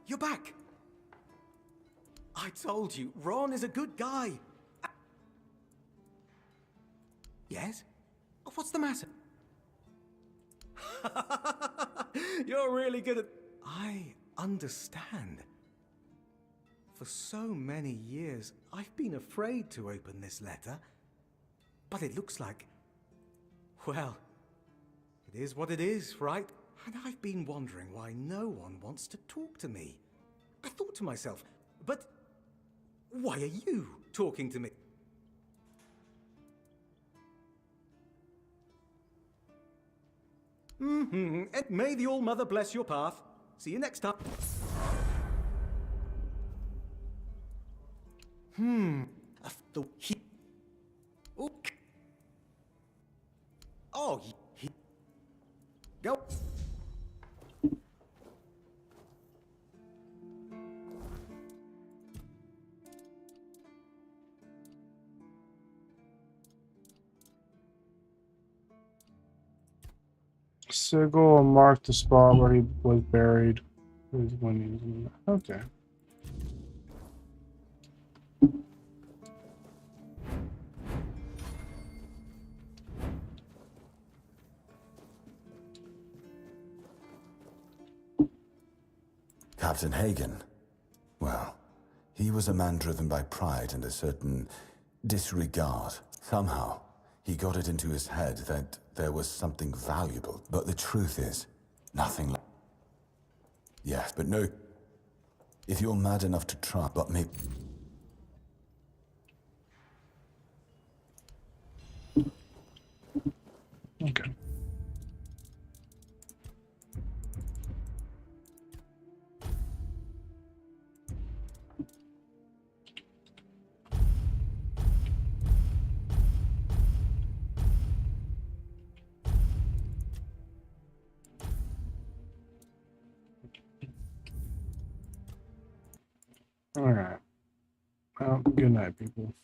You're back! I told you, Ron is a good guy. Yes? What's the matter? You're really good at... I understand. For so many years, I've been afraid to open this letter. But it looks like... Well, it is what it is, right? And I've been wondering why no one wants to talk to me. I thought to myself, but why are you talking to me? And may the All-Mother bless your path. See you next time. Oh, go. Sigil marked the spot where he was buried. Okay. Captain Hagen. Well, he was a man driven by pride and a certain disregard. Somehow, he got it into his head that there was something valuable. But the truth is, nothing like... Yes, but no... If you're mad enough to try, but maybe... Okay. Alright. Well, good night, people.